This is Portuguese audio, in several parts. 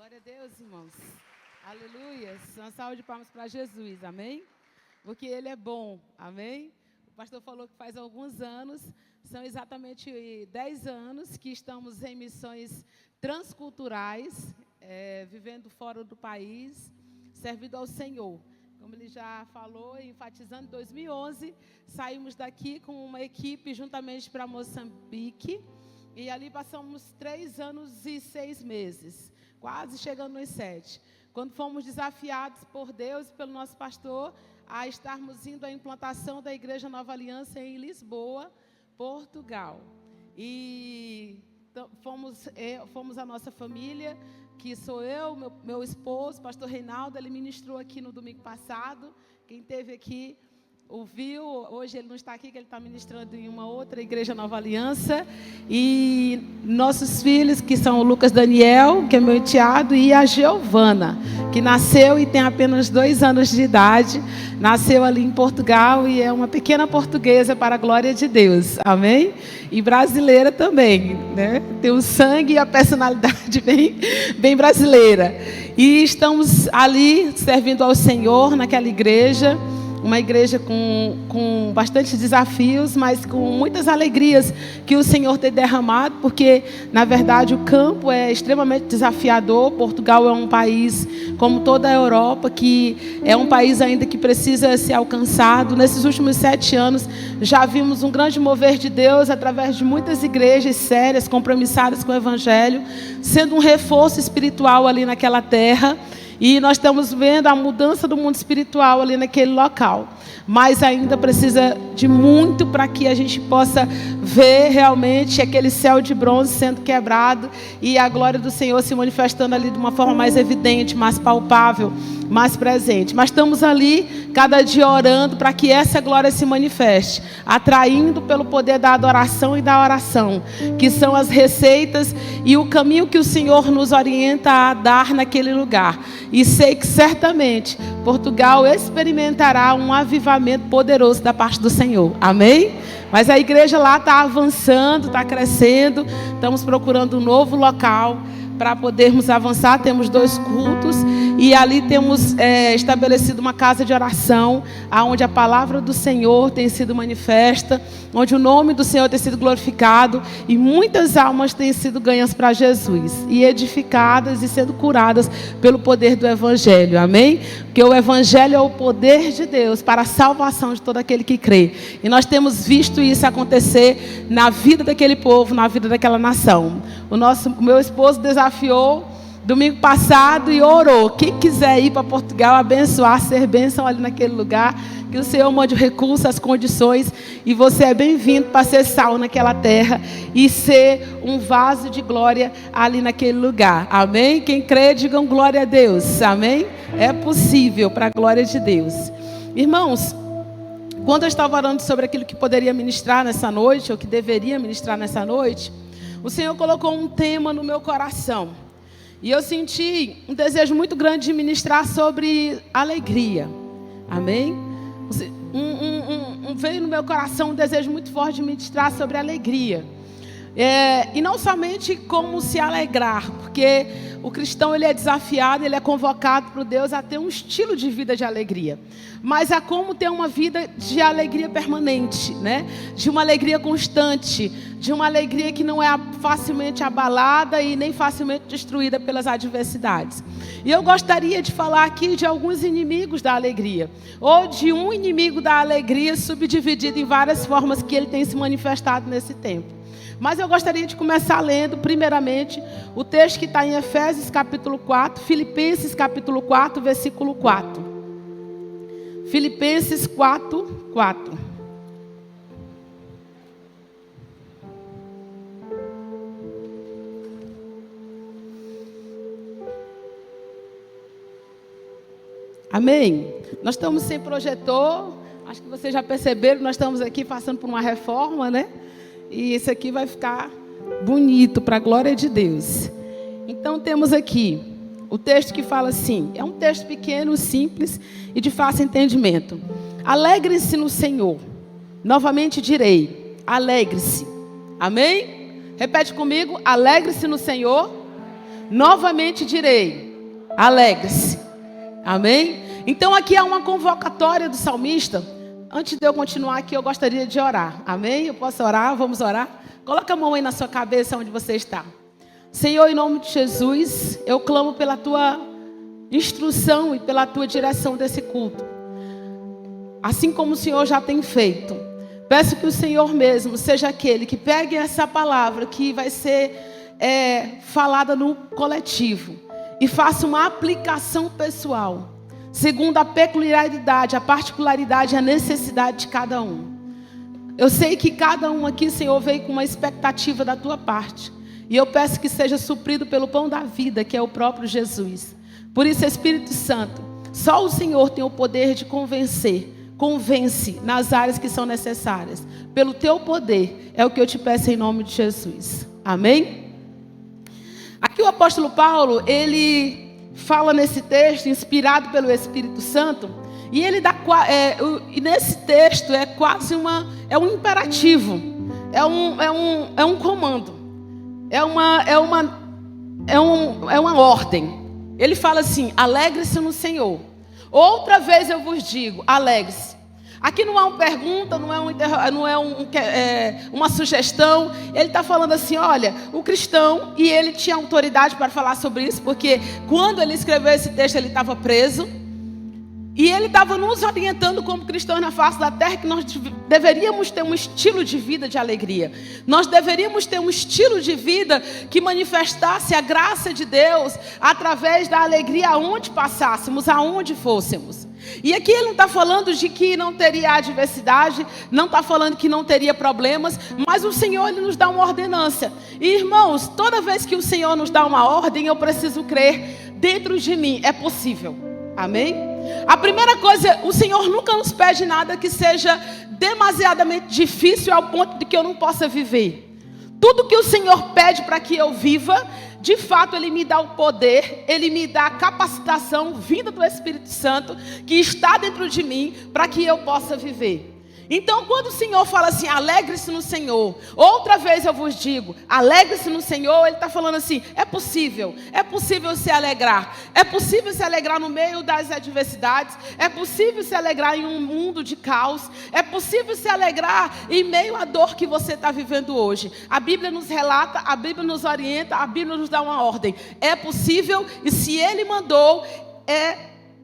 Glória a Deus, irmãos. Aleluia. Uma salva de palmas para Jesus, amém? Porque Ele é bom, amém? O pastor falou que faz alguns anos, são exatamente 10 anos que estamos em missões transculturais, vivendo fora do país, servindo ao Senhor. Como ele já falou, enfatizando, em 2011, saímos daqui com uma equipe juntamente para Moçambique, e ali passamos 3 anos e 6 meses, quase chegando nos 7. Quando fomos desafiados por Deus e pelo nosso pastor a estarmos indo à implantação da Igreja Nova Aliança em Lisboa, Portugal. E fomos a nossa família, que sou eu, meu esposo, pastor Reinaldo. Ele ministrou aqui no domingo passado. Quem esteve aqui ouviu. Hoje ele não está aqui, que ele está ministrando em uma outra Igreja Nova Aliança. E nossos filhos, que são o Lucas Daniel, que é meu enteado, e a Giovana, que nasceu e tem apenas 2 anos de idade. Nasceu ali em Portugal e é uma pequena portuguesa para a glória de Deus. Amém? E brasileira também, né? Tem o sangue e a personalidade bem brasileira. E estamos ali servindo ao Senhor naquela igreja. Uma igreja com bastante desafios, mas com muitas alegrias que o Senhor tem derramado, porque, na verdade, o campo é extremamente desafiador. Portugal é um país, como toda a Europa, que é um país ainda que precisa ser alcançado. Nesses últimos 7 anos, já vimos um grande mover de Deus através de muitas igrejas sérias, compromissadas com o Evangelho, sendo um reforço espiritual ali naquela terra. E nós estamos vendo a mudança do mundo espiritual ali naquele local. Mas ainda precisa de muito para que a gente possa ver realmente aquele céu de bronze sendo quebrado e a glória do Senhor se manifestando ali de uma forma mais evidente, mais palpável, mais presente. Mas estamos ali cada dia orando para que essa glória se manifeste, atraindo pelo poder da adoração e da oração, que são as receitas e o caminho que o Senhor nos orienta a dar naquele lugar. E sei que certamente Portugal experimentará um avivamento poderoso da parte do Senhor. Amém? Mas a igreja lá está avançando, está crescendo. Estamos procurando um novo local para podermos avançar. Temos 2 cultos e ali temos estabelecido uma casa de oração, onde a palavra do Senhor tem sido manifesta, onde o nome do Senhor tem sido glorificado e muitas almas têm sido ganhas para Jesus e edificadas e sendo curadas pelo poder do Evangelho. Amém? Porque o Evangelho é o poder de Deus para a salvação de todo aquele que crê. E nós temos visto isso acontecer na vida daquele povo, na vida daquela nação. O meu esposo desafiou domingo passado e orou. Quem quiser ir para Portugal, abençoar, ser bênção ali naquele lugar, que o Senhor mande o recurso, as condições, e você é bem-vindo para ser sal naquela terra e ser um vaso de glória ali naquele lugar. Amém? Quem crê, digam glória a Deus. Amém? É possível para a glória de Deus. Irmãos, quando eu estava orando sobre aquilo que poderia ministrar nessa noite, ou que deveria ministrar nessa noite, o Senhor colocou um tema no meu coração. E eu senti um desejo muito grande de ministrar sobre alegria. Amém? Veio no meu coração um desejo muito forte de ministrar sobre alegria. E não somente como se alegrar, porque o cristão ele é desafiado, ele é convocado por Deus a ter um estilo de vida de alegria, mas a como ter uma vida de alegria permanente, né? De uma alegria constante, de uma alegria que não é facilmente abalada e nem facilmente destruída pelas adversidades. E eu gostaria de falar aqui de alguns inimigos da alegria, ou de um inimigo da alegria subdividido em várias formas que ele tem se manifestado nesse tempo. Mas eu gostaria de começar lendo, primeiramente, o texto que está em Efésios capítulo 4, Filipenses capítulo 4, versículo 4. Filipenses 4, 4. Amém? Nós estamos sem projetor, acho que vocês já perceberam, nós estamos aqui passando por uma reforma, né? E esse aqui vai ficar bonito para a glória de Deus. Então temos aqui o texto que fala assim, é um texto pequeno, simples e de fácil entendimento. Alegre-se no Senhor. Novamente direi, alegre-se. Amém? Repete comigo, alegre-se no Senhor. Novamente direi, alegre-se. Amém? Então aqui há uma convocatória do salmista. Antes de eu continuar aqui, eu gostaria de orar. Amém? Eu posso orar? Vamos orar? Coloca a mão aí na sua cabeça onde você está. Senhor, em nome de Jesus, eu clamo pela tua instrução e pela tua direção desse culto. Assim como o Senhor já tem feito. Peço que o Senhor mesmo seja aquele que pegue essa palavra que vai ser falada no coletivo e faça uma aplicação pessoal, segundo a peculiaridade, a particularidade e a necessidade de cada um. Eu sei que cada um aqui, Senhor, veio com uma expectativa da tua parte. E eu peço que seja suprido pelo pão da vida, que é o próprio Jesus. Por isso, Espírito Santo, só o Senhor tem o poder de convencer. Convence nas áreas que são necessárias. Pelo teu poder, é o que eu te peço em nome de Jesus. Amém? Aqui o apóstolo Paulo, ele fala nesse texto, inspirado pelo Espírito Santo, e ele dá, e nesse texto é quase um imperativo, é um comando, é uma ordem. Ele fala assim: alegre-se no Senhor. Outra vez eu vos digo, alegre-se. Aqui não é uma pergunta, não é uma sugestão. Ele está falando assim, olha, o cristão, e ele tinha autoridade para falar sobre isso, porque quando ele escreveu esse texto, ele estava preso. E ele estava nos orientando como cristãos na face da terra, que nós deveríamos ter um estilo de vida de alegria. Nós deveríamos ter um estilo de vida que manifestasse a graça de Deus através da alegria aonde passássemos, aonde fôssemos. E aqui ele não está falando de que não teria adversidade, não está falando que não teria problemas, mas o Senhor, ele nos dá uma ordenança. E irmãos, toda vez que o Senhor nos dá uma ordem, eu preciso crer, dentro de mim é possível. Amém? A primeira coisa, o Senhor nunca nos pede nada que seja demasiadamente difícil ao ponto de que eu não possa viver. Tudo que o Senhor pede para que eu viva, de fato Ele me dá o poder, Ele me dá a capacitação vinda do Espírito Santo, que está dentro de mim, para que eu possa viver. Então, quando o Senhor fala assim, alegre-se no Senhor, outra vez eu vos digo, alegre-se no Senhor, Ele está falando assim, é possível se alegrar. É possível se alegrar no meio das adversidades, é possível se alegrar em um mundo de caos, é possível se alegrar em meio à dor que você está vivendo hoje. A Bíblia nos relata, a Bíblia nos orienta, a Bíblia nos dá uma ordem. É possível, e se Ele mandou,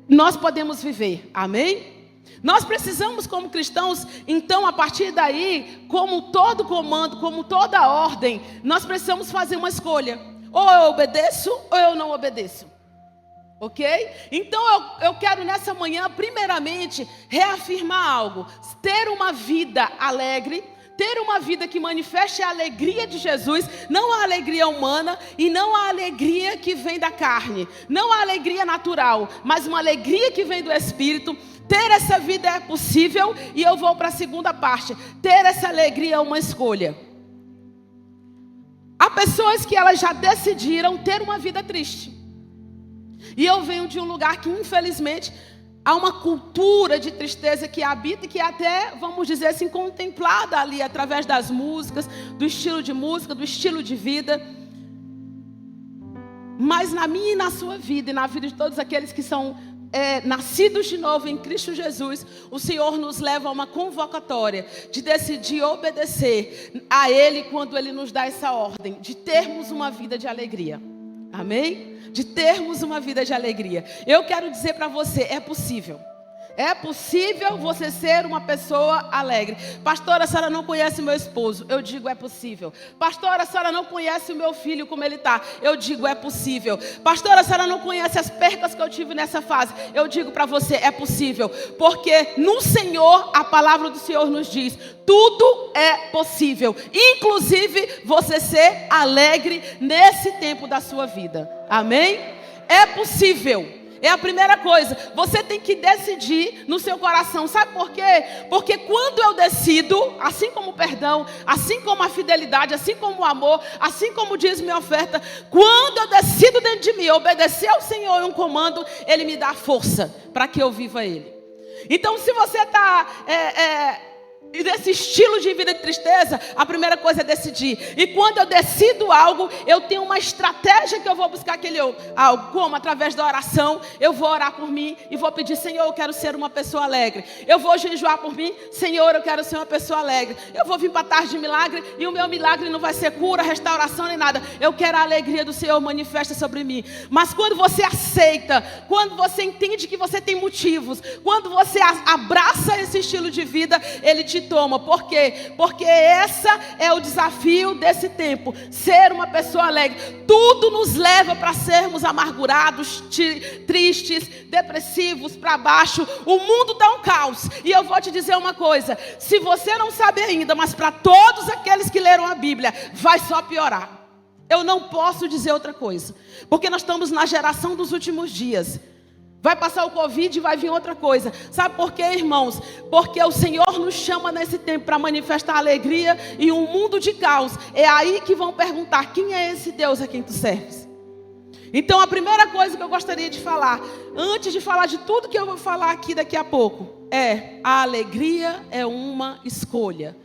nós podemos viver. Amém? Nós precisamos, como cristãos, então, a partir daí, como todo comando, como toda ordem, nós precisamos fazer uma escolha. Ou eu obedeço, ou eu não obedeço. Ok? Então, eu quero nessa manhã, primeiramente, reafirmar algo. Ter uma vida alegre, ter uma vida que manifeste a alegria de Jesus, não a alegria humana e não a alegria que vem da carne. Não a alegria natural, mas uma alegria que vem do Espírito. Ter essa vida é possível, e eu vou para a segunda parte. Ter essa alegria é uma escolha. Há pessoas que elas já decidiram ter uma vida triste. E eu venho de um lugar que, infelizmente, há uma cultura de tristeza que habita e que até, vamos dizer assim, contemplada ali através das músicas, do estilo de música, do estilo de vida. Mas na minha e na sua vida, e na vida de todos aqueles que são nascidos de novo em Cristo Jesus, o Senhor nos leva a uma convocatória de decidir obedecer a Ele quando Ele nos dá essa ordem, de termos uma vida de alegria. Amém? De termos uma vida de alegria. Eu quero dizer para você, é possível. É possível você ser uma pessoa alegre. Pastora, a senhora não conhece meu esposo. Eu digo, é possível. Pastora, a senhora não conhece o meu filho, como ele está. Eu digo, é possível. Pastora, a senhora não conhece as percas que eu tive nessa fase. Eu digo para você, é possível. Porque no Senhor, a palavra do Senhor nos diz, tudo é possível. Inclusive, você ser alegre nesse tempo da sua vida. Amém? É possível. É a primeira coisa, você tem que decidir no seu coração. Sabe por quê? Porque quando eu decido, assim como o perdão, assim como a fidelidade, assim como o amor, assim como diz minha oferta, quando eu decido dentro de mim obedecer ao Senhor em um comando, Ele me dá força para que eu viva Ele. Então, se você está e desse estilo de vida de tristeza, a primeira coisa é decidir. E quando eu decido algo, eu tenho uma estratégia que eu vou buscar aquele algo. Como? Através da oração, eu vou orar por mim e vou pedir: Senhor, eu quero ser uma pessoa alegre. Eu vou jejuar por mim: Senhor, eu quero ser uma pessoa alegre. Eu vou vir para a tarde de milagre e o meu milagre não vai ser cura, restauração nem nada. Eu quero a alegria do Senhor manifesta sobre mim. Mas quando você aceita, quando você entende que você tem motivos, quando você abraça esse estilo de vida, ele te toma. Por quê? Porque esse é o desafio desse tempo. Ser uma pessoa alegre. Tudo nos leva para sermos amargurados, tristes, depressivos, para baixo. O mundo está um caos. E eu vou te dizer uma coisa: se você não sabe ainda, mas para todos aqueles que leram a Bíblia, vai só piorar. Eu não posso dizer outra coisa. Porque nós estamos na geração dos últimos dias. Vai passar o Covid e vai vir outra coisa. Sabe por quê, irmãos? Porque o Senhor nos chama nesse tempo para manifestar alegria em um mundo de caos. É aí que vão perguntar: quem é esse Deus a quem tu serves? Então a primeira coisa que eu gostaria de falar, antes de falar de tudo que eu vou falar aqui daqui a pouco, é: a alegria é uma escolha.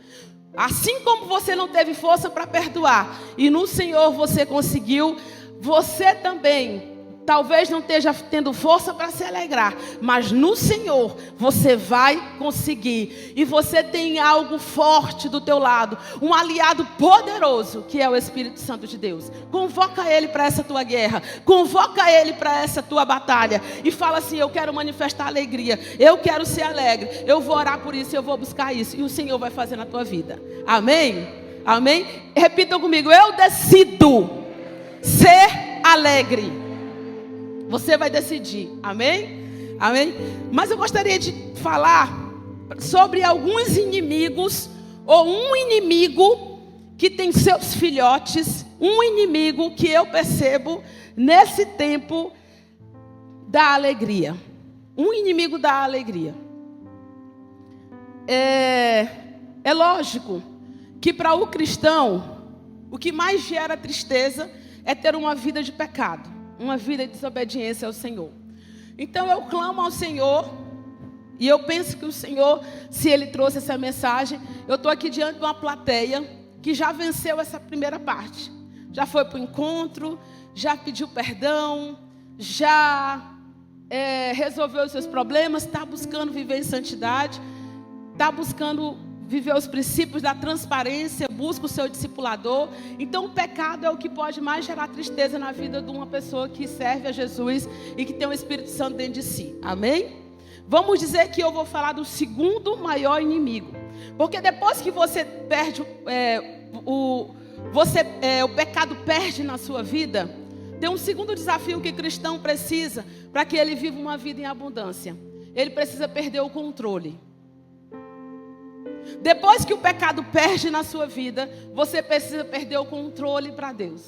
Assim como você não teve força para perdoar e no Senhor você conseguiu, você também talvez não esteja tendo força para se alegrar, mas no Senhor você vai conseguir. E você tem algo forte do teu lado, um aliado poderoso, que é o Espírito Santo de Deus. Convoca Ele para essa tua guerra, convoca Ele para essa tua batalha e fala assim: eu quero manifestar alegria, eu quero ser alegre, eu vou orar por isso, eu vou buscar isso, e o Senhor vai fazer na tua vida. Amém? Amém? Repitam comigo: eu decido ser alegre. Você vai decidir, amém? Amém? Mas eu gostaria de falar sobre alguns inimigos, ou um inimigo que tem seus filhotes, um inimigo que eu percebo nesse tempo da alegria. Um inimigo da alegria. É lógico que para o cristão, o que mais gera tristeza é ter uma vida de pecado. Uma vida de desobediência ao Senhor. Então eu clamo ao Senhor. E eu penso que o Senhor, se Ele trouxe essa mensagem, eu estou aqui diante de uma plateia que já venceu essa primeira parte. Já foi para o encontro, já pediu perdão, já resolveu os seus problemas, está buscando viver em santidade, está buscando viver os princípios da transparência, busca o seu discipulador. Então o pecado é o que pode mais gerar tristeza na vida de uma pessoa que serve a Jesus e que tem o Espírito Santo dentro de si. Amém? Vamos dizer que eu vou falar do segundo maior inimigo. Porque depois que você perde, o pecado perde na sua vida, tem um segundo desafio que o cristão precisa para que ele viva uma vida em abundância. Ele precisa perder o controle. Depois que o pecado perde na sua vida, você precisa perder o controle para Deus.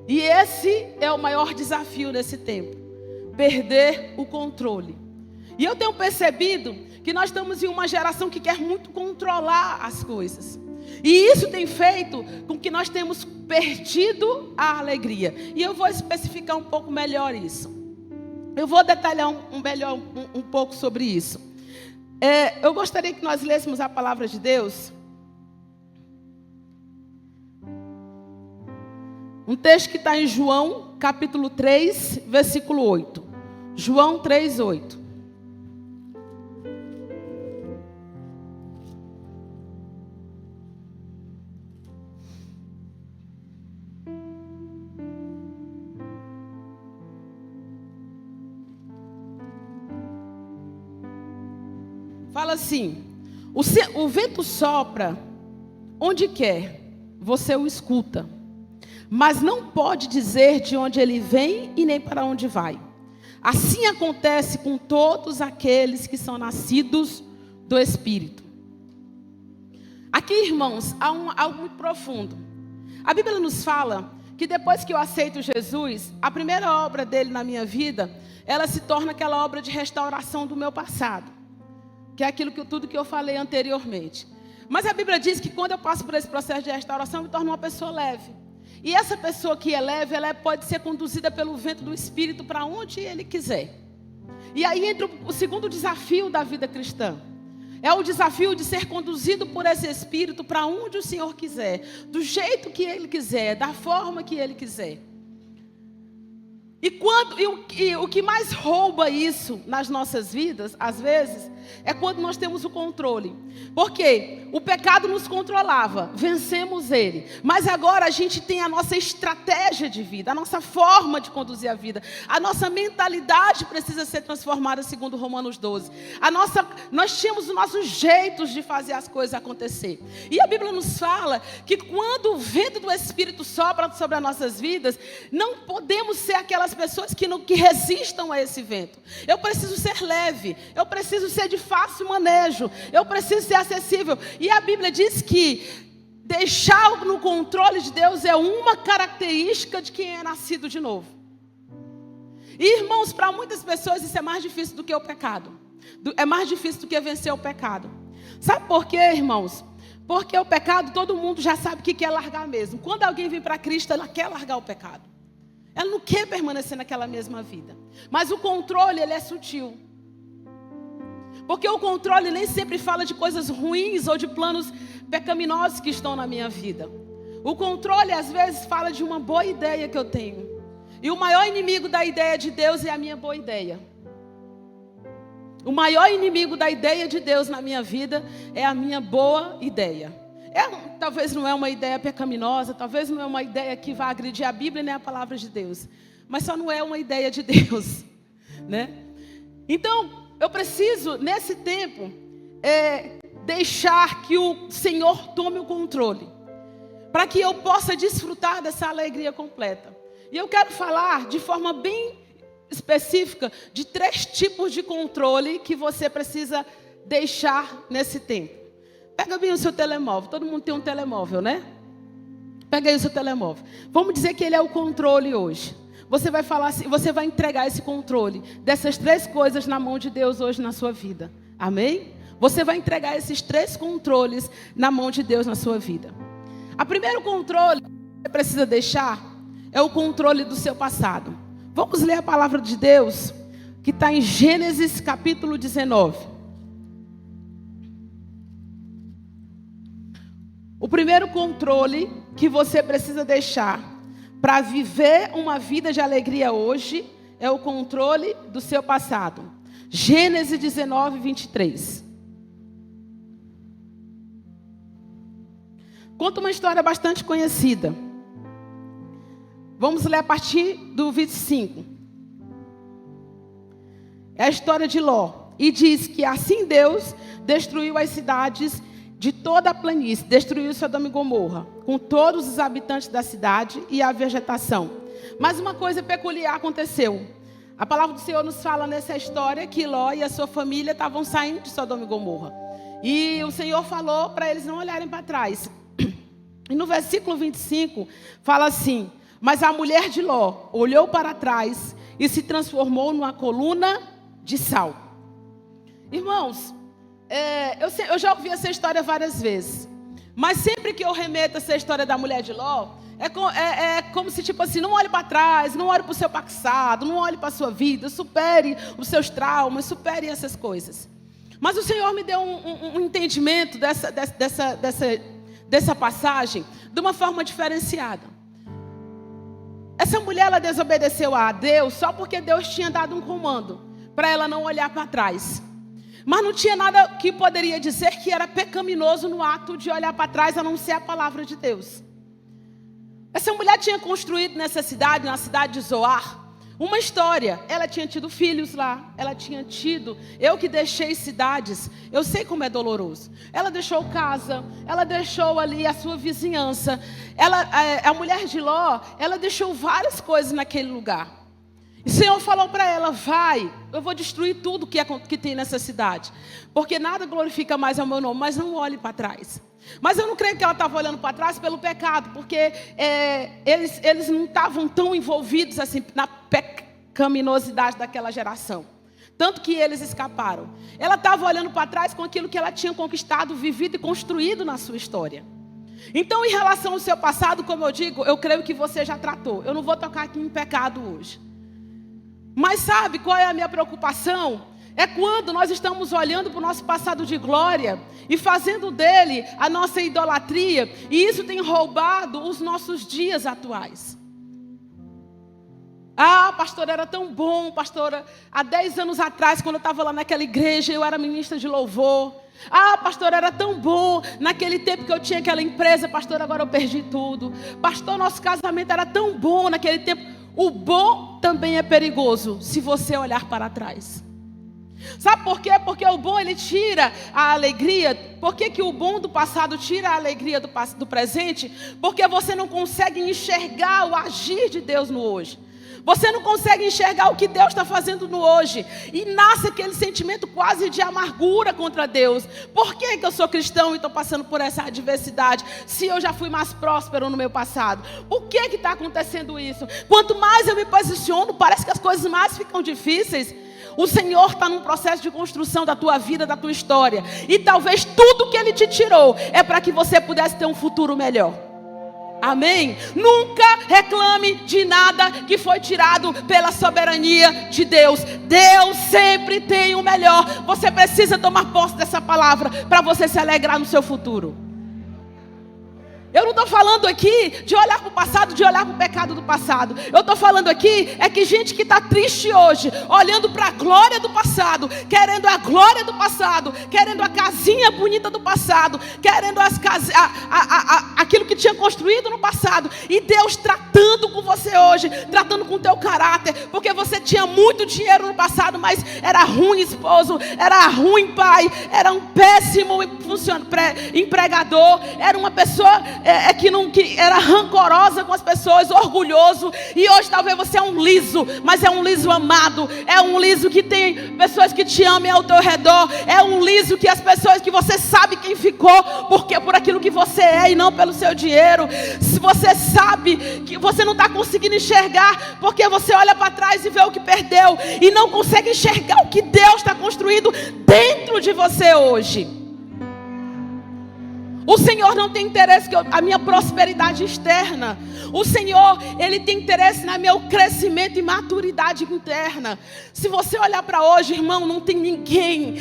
E esse é o maior desafio nesse tempo: perder o controle. E eu tenho percebido que nós estamos em uma geração que quer muito controlar as coisas. E isso tem feito com que nós temos perdido a alegria. E eu vou especificar um pouco melhor isso. Eu vou detalhar um pouco sobre isso. Eu gostaria que nós lêssemos a palavra de Deus. Um texto que está em João, capítulo 3, versículo 8. João 3, 8. Fala assim: o vento sopra onde quer, você o escuta, mas não pode dizer de onde ele vem e nem para onde vai. Assim acontece com todos aqueles que são nascidos do Espírito. Aqui, irmãos, há algo muito profundo. A Bíblia nos fala que depois que eu aceito Jesus, a primeira obra dele na minha vida, ela se torna aquela obra de restauração do meu passado. Que é tudo que eu falei anteriormente. Mas a Bíblia diz que quando eu passo por esse processo de restauração, eu me torno uma pessoa leve. E essa pessoa que é leve, ela pode ser conduzida pelo vento do Espírito para onde ele quiser. E aí entra o segundo desafio da vida cristã. É o desafio de ser conduzido por esse Espírito para onde o Senhor quiser, do jeito que Ele quiser, da forma que Ele quiser. E o que mais rouba isso nas nossas vidas, às vezes, é quando nós temos o controle. Porque o pecado nos controlava, vencemos ele. Mas agora a gente tem a nossa estratégia de vida, a nossa forma de conduzir a vida. A nossa mentalidade precisa ser transformada segundo Romanos 12. Nós tínhamos os nossos jeitos de fazer as coisas acontecer. E a Bíblia nos fala que quando o vento do Espírito sopra sobre as nossas vidas, não podemos ser aquelas pessoas que resistam a esse vento. Eu preciso ser leve, eu preciso ser de fácil manejo, eu preciso ser acessível. E a Bíblia diz que deixar no controle de Deus é uma característica de quem é nascido de novo. E, irmãos, para muitas pessoas isso é mais difícil do que o pecado. É mais difícil do que vencer o pecado. Sabe por quê, irmãos? Porque o pecado todo mundo já sabe que quer largar mesmo. Quando alguém vem para Cristo, ela quer largar o pecado. Ela não quer permanecer naquela mesma vida. Mas o controle, ele é sutil. Porque o controle nem sempre fala de coisas ruins ou de planos pecaminosos que estão na minha vida. O controle, às vezes, fala de uma boa ideia que eu tenho. E o maior inimigo da ideia de Deus é a minha boa ideia. O maior inimigo da ideia de Deus na minha vida é a minha boa ideia. Talvez não é uma ideia pecaminosa, talvez não é uma ideia que vai agredir a Bíblia nem a palavra de Deus. Mas só não é uma ideia de Deus, né? Então, eu preciso, nesse tempo, deixar que o Senhor tome o controle. Para que eu possa desfrutar dessa alegria completa. E eu quero falar de forma bem específica de 3 tipos de controle que você precisa deixar nesse tempo. Pega bem o seu telemóvel. Todo mundo tem um telemóvel, né? Pega aí o seu telemóvel. Vamos dizer que ele é o controle hoje. Você vai falar assim, você vai entregar esse controle dessas 3 coisas na mão de Deus hoje na sua vida. Amém? Você vai entregar esses 3 controles na mão de Deus na sua vida. O primeiro controle que você precisa deixar é o controle do seu passado. Vamos ler a palavra de Deus que está em Gênesis capítulo 19. O primeiro controle que você precisa deixar para viver uma vida de alegria hoje é o controle do seu passado. Gênesis 19, 23. Conta uma história bastante conhecida. Vamos ler a partir do 25. É a história de Ló. E diz que assim Deus destruiu as cidades de toda a planície, destruiu Sodoma e Gomorra, com todos os habitantes da cidade e a vegetação. Mas uma coisa peculiar aconteceu. A palavra do Senhor nos fala nessa história que Ló e a sua família estavam saindo de Sodoma e Gomorra. E o Senhor falou para eles não olharem para trás. E no versículo 25 fala assim: mas a mulher de Ló olhou para trás e se transformou numa coluna de sal. Irmãos, eu já ouvi essa história várias vezes. Mas sempre que eu remeto essa história da mulher de Ló, é como se tipo assim, não olhe para trás, não olhe para o seu passado, não olhe para a sua vida, supere os seus traumas, supere essas coisas. Mas o Senhor me deu um entendimento dessa passagem de uma forma diferenciada. Essa mulher, ela desobedeceu a Deus só porque Deus tinha dado um comando para ela não olhar para trás. Mas não tinha nada que poderia dizer que era pecaminoso no ato de olhar para trás, a não ser a palavra de Deus. Essa mulher tinha construído nessa cidade, na cidade de Zoar, uma história. Ela tinha tido filhos lá, ela tinha tido, eu que deixei cidades, eu sei como é doloroso. Ela deixou casa, ela deixou ali a sua vizinhança. A mulher de Ló, ela deixou várias coisas naquele lugar. E o Senhor falou para ela: vai, eu vou destruir tudo que tem nessa cidade, porque nada glorifica mais ao meu nome, mas não olhe para trás. Mas eu não creio que ela estava olhando para trás pelo pecado, porque eles não estavam tão envolvidos assim na pecaminosidade daquela geração. Tanto que eles escaparam. Ela estava olhando para trás com aquilo que ela tinha conquistado, vivido e construído na sua história. Então, em relação ao seu passado, como eu digo, eu creio que você já tratou. Eu não vou tocar aqui em pecado hoje. Mas sabe qual é a minha preocupação? É quando nós estamos olhando para o nosso passado de glória e fazendo dele a nossa idolatria, e isso tem roubado os nossos dias atuais. Ah, pastor, era tão bom, pastora, há 10 anos atrás, quando eu estava lá naquela igreja, eu era ministra de louvor. Ah, pastor, era tão bom, naquele tempo que eu tinha aquela empresa, pastor, agora eu perdi tudo. Pastor, nosso casamento era tão bom naquele tempo. O bom também é perigoso, se você olhar para trás. Sabe por quê? Porque o bom, ele tira a alegria. Por que o bom do passado tira a alegria do presente? Porque você não consegue enxergar o agir de Deus no hoje. Você não consegue enxergar o que Deus está fazendo no hoje. E nasce aquele sentimento quase de amargura contra Deus. Por que eu sou cristão e estou passando por essa adversidade, se eu já fui mais próspero no meu passado? Por que está acontecendo isso? Quanto mais eu me posiciono, parece que as coisas mais ficam difíceis. O Senhor está num processo de construção da tua vida, da tua história. E talvez tudo que Ele te tirou é para que você pudesse ter um futuro melhor. Amém? Nunca reclame de nada que foi tirado pela soberania de Deus. Deus sempre tem o melhor. Você precisa tomar posse dessa palavra para você se alegrar no seu futuro. Eu não estou falando aqui de olhar para o passado, de olhar para o pecado do passado. Eu estou falando aqui é que gente que está triste hoje, olhando para a glória do passado, querendo a glória do passado, querendo a casinha bonita do passado, querendo aquilo que tinha construído no passado. E Deus tratando com você hoje, tratando com o teu caráter, porque você tinha muito dinheiro no passado, mas era ruim esposo, era ruim pai, era um péssimo empregador, era uma pessoa que era rancorosa com as pessoas, orgulhoso. E hoje talvez você é um liso, mas é um liso amado. É um liso que tem pessoas que te amam ao teu redor. É um liso que as pessoas, que você sabe quem ficou, porque por aquilo que você é e não pelo seu dinheiro. Se você sabe que você não está conseguindo enxergar, porque você olha para trás e vê o que perdeu, e não consegue enxergar o que Deus está construindo dentro de você hoje. O Senhor não tem interesse a minha prosperidade externa. O Senhor, Ele tem interesse no meu crescimento e maturidade interna. Se você olhar para hoje, irmão, não tem ninguém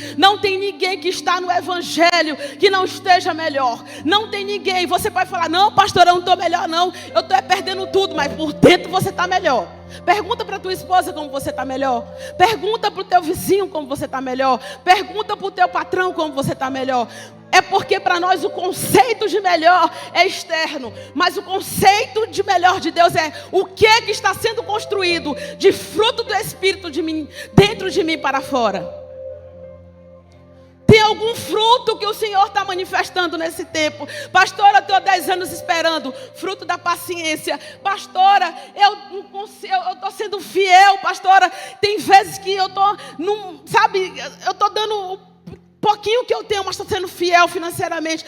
que está no Evangelho que não esteja melhor. Não tem ninguém. Você pode falar, não, pastor, eu não estou melhor não. Eu estou perdendo tudo, mas por dentro você está melhor. Pergunta para tua esposa como você está melhor. Pergunta para o teu vizinho como você está melhor. Pergunta para o teu patrão como você está melhor. É porque para nós o conceito de melhor é externo, mas o conceito de melhor de Deus é o que está sendo construído de fruto do Espírito de mim, dentro de mim para fora. Tem algum fruto que o Senhor está manifestando nesse tempo? Pastora, eu estou há 10 anos esperando. Fruto da paciência. Pastora, eu estou sendo fiel. Pastora, tem vezes que eu estou, eu estou dando pouquinho que eu tenho, mas estou sendo fiel financeiramente.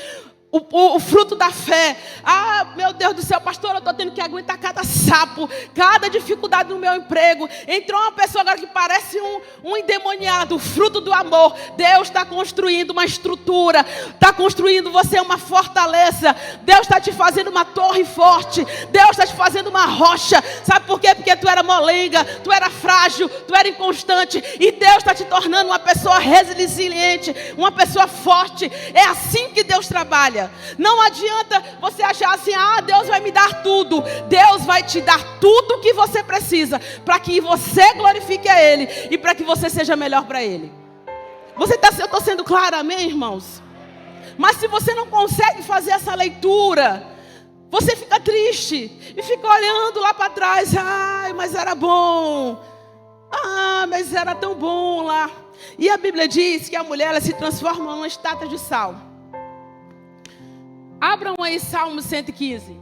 O fruto da fé. Ah, meu Deus do céu, pastor, eu estou tendo que aguentar cada sapo, cada dificuldade no meu emprego. Entrou uma pessoa agora que parece um endemoniado. O fruto do amor. Deus está construindo uma estrutura, está construindo você uma fortaleza. Deus está te fazendo uma torre forte. Deus está te fazendo uma rocha. Sabe por quê? Porque tu era molenga, tu era frágil, tu era inconstante. E Deus está te tornando uma pessoa resiliente, uma pessoa forte. É assim que Deus trabalha. Não adianta você achar assim, Deus vai me dar tudo. Deus vai te dar tudo o que você precisa para que você glorifique a Ele e para que você seja melhor para Ele. Eu estou sendo clara, amém, irmãos? Mas se você não consegue fazer essa leitura, você fica triste e fica olhando lá para trás. Mas era bom. Mas era tão bom lá. E a Bíblia diz que a mulher, ela se transforma numa estátua de sal. Abram aí Salmo 115.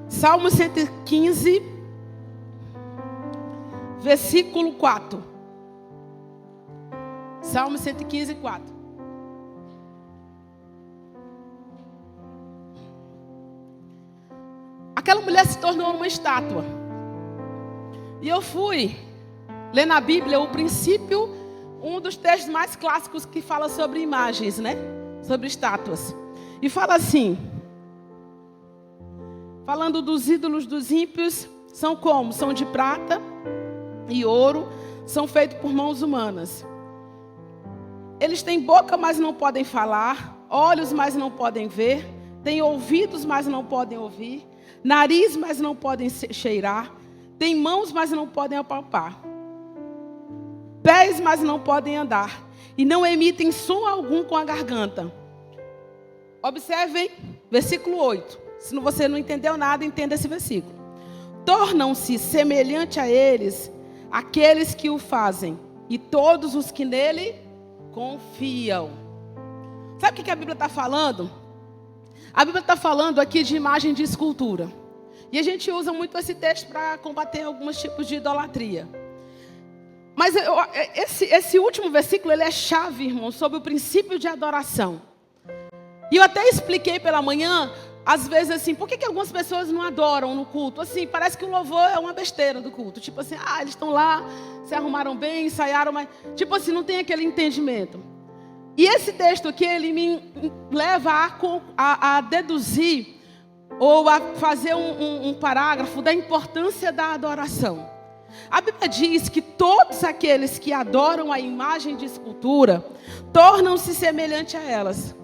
Salmo 115, versículo 4. Salmo 115, 4. Aquela mulher se tornou uma estátua. E eu fui ler na Bíblia o princípio, um dos textos mais clássicos que fala sobre imagens, né? Sobre estátuas. E fala assim, falando dos ídolos dos ímpios, são como? São de prata e ouro, são feitos por mãos humanas. Eles têm boca, mas não podem falar, olhos, mas não podem ver, têm ouvidos, mas não podem ouvir, nariz, mas não podem cheirar, têm mãos, mas não podem apalpar, pés, mas não podem andar, e não emitem som algum com a garganta. Observem, versículo 8. Se você não entendeu nada, entenda esse versículo. Tornam-se semelhante a eles, aqueles que o fazem, e todos os que nele confiam. Sabe o que a Bíblia está falando? A Bíblia está falando aqui de imagem de escultura. E a gente usa muito esse texto para combater alguns tipos de idolatria. Mas esse último versículo, ele é chave, irmão, sobre o princípio de adoração. E eu até expliquei pela manhã, às vezes assim, por que algumas pessoas não adoram no culto? Assim, parece que o louvor é uma besteira do culto. Tipo assim, eles estão lá, se arrumaram bem, ensaiaram, mas... Tipo assim, não tem aquele entendimento. E esse texto aqui, ele me leva a deduzir, ou a fazer um parágrafo da importância da adoração. A Bíblia diz que todos aqueles que adoram a imagem de escultura, tornam-se semelhantes a elas.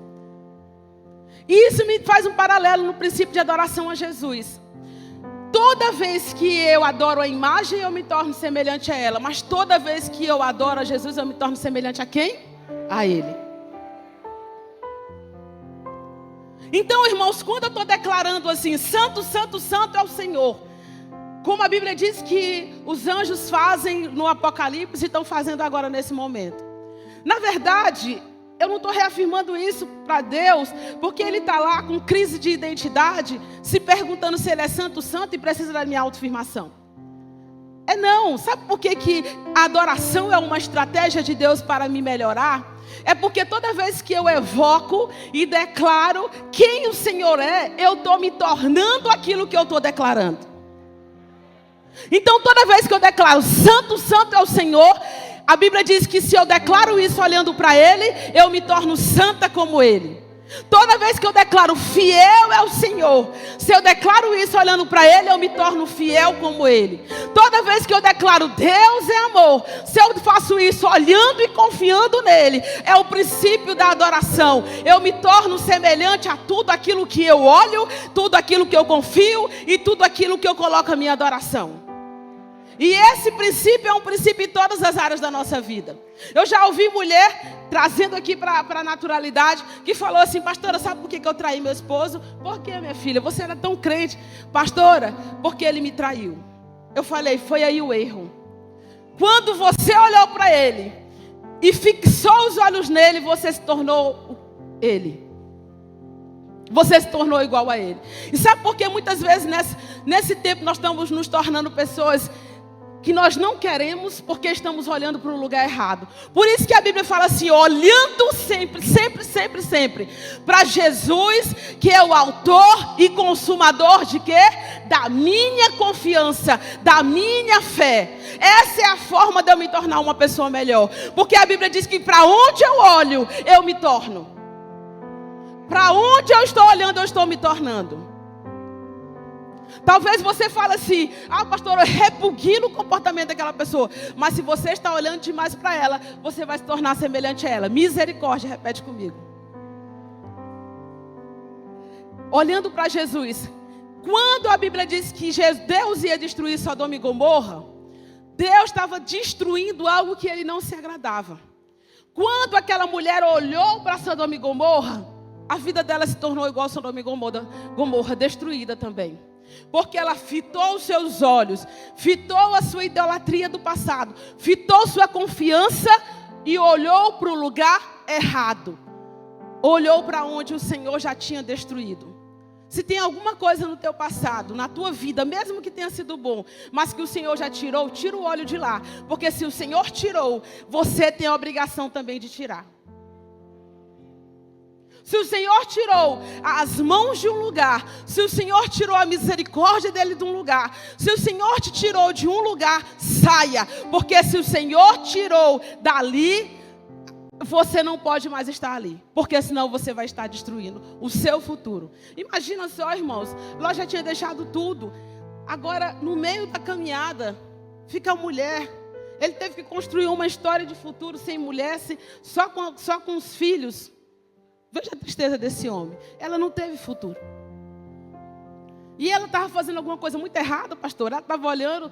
E isso me faz um paralelo no princípio de adoração a Jesus. Toda vez que eu adoro a imagem, eu me torno semelhante a ela. Mas toda vez que eu adoro a Jesus, eu me torno semelhante a quem? A Ele. Então, irmãos, quando eu estou declarando assim, santo, santo, santo é o Senhor. Como a Bíblia diz que os anjos fazem no Apocalipse e estão fazendo agora nesse momento. Na verdade, eu não estou reafirmando isso para Deus, porque Ele está lá com crise de identidade, se perguntando se Ele é santo, santo e precisa da minha autoafirmação. Não, sabe por que a adoração é uma estratégia de Deus para me melhorar? É porque toda vez que eu evoco e declaro quem o Senhor é, eu estou me tornando aquilo que eu estou declarando. Então toda vez que eu declaro santo, santo é o Senhor, a Bíblia diz que se eu declaro isso olhando para Ele, eu me torno santa como Ele. Toda vez que eu declaro fiel é o Senhor, se eu declaro isso olhando para Ele, eu me torno fiel como Ele. Toda vez que eu declaro Deus é amor, se eu faço isso olhando e confiando nele, é o princípio da adoração. Eu me torno semelhante a tudo aquilo que eu olho, tudo aquilo que eu confio e tudo aquilo que eu coloco a minha adoração. E esse princípio é um princípio em todas as áreas da nossa vida. Eu já ouvi mulher trazendo aqui para a naturalidade, que falou assim, pastora, sabe por que eu traí meu esposo? Por que, minha filha? Você era tão crente. Pastora, porque ele me traiu. Eu falei, foi aí o erro. Quando você olhou para ele e fixou os olhos nele, você se tornou ele. Você se tornou igual a ele. E sabe por que muitas vezes nesse tempo nós estamos nos tornando pessoas que nós não queremos porque estamos olhando para o lugar errado? Por isso que a Bíblia fala assim, olhando sempre, sempre, sempre, sempre para Jesus, que é o autor e consumador de quê? Da minha confiança, da minha fé. Essa é a forma de eu me tornar uma pessoa melhor. Porque a Bíblia diz que para onde eu olho, eu me torno. Para onde eu estou olhando, eu estou me tornando. Talvez você fale assim, pastor, eu repugno o comportamento daquela pessoa. Mas se você está olhando demais para ela, você vai se tornar semelhante a ela. Misericórdia, repete comigo. Olhando para Jesus. Quando a Bíblia diz que Deus ia destruir Sodoma e Gomorra, Deus estava destruindo algo que ele não se agradava. Quando aquela mulher olhou para Sodoma e Gomorra, a vida dela se tornou igual a Sodoma e Gomorra, destruída também. Porque ela fitou os seus olhos, fitou a sua idolatria do passado, fitou sua confiança e olhou para o lugar errado. Olhou para onde o Senhor já tinha destruído. Se tem alguma coisa no teu passado, na tua vida, mesmo que tenha sido bom, mas que o Senhor já tirou, tira o olho de lá. Porque se o Senhor tirou, você tem a obrigação também de tirar. Se o Senhor tirou as mãos de um lugar, se o Senhor tirou a misericórdia dele de um lugar, se o Senhor te tirou de um lugar, saia. Porque se o Senhor tirou dali, você não pode mais estar ali. Porque senão você vai estar destruindo o seu futuro. Imagina só, irmãos, Ló já tinha deixado tudo. Agora, no meio da caminhada, fica a mulher. Ele teve que construir uma história de futuro sem mulher, só com os filhos. Veja a tristeza desse homem. Ela não teve futuro. E ela estava fazendo alguma coisa muito errada, pastor. Ela estava olhando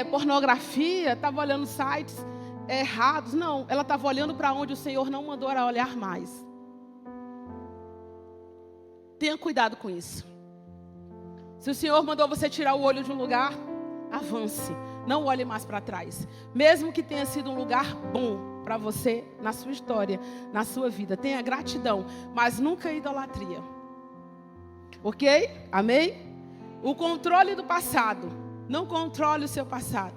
pornografia, estava olhando sites errados. Não, ela estava olhando para onde o Senhor não mandou ela olhar mais. Tenha cuidado com isso. Se o Senhor mandou você tirar o olho de um lugar, avance. Não olhe mais para trás. Mesmo que tenha sido um lugar bom para você, na sua história, na sua vida. Tenha gratidão, mas nunca idolatria. Ok? Amém? O controle do passado. Não controle o seu passado.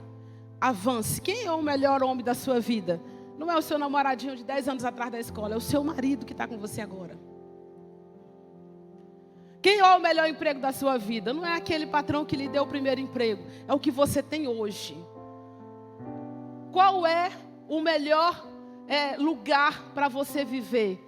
Avance. Quem é o melhor homem da sua vida? Não é o seu namoradinho de 10 anos atrás da escola. É o seu marido que está com você agora. Quem é o melhor emprego da sua vida? Não é aquele patrão que lhe deu o primeiro emprego. É o que você tem hoje. Qual é o melhor lugar para você viver?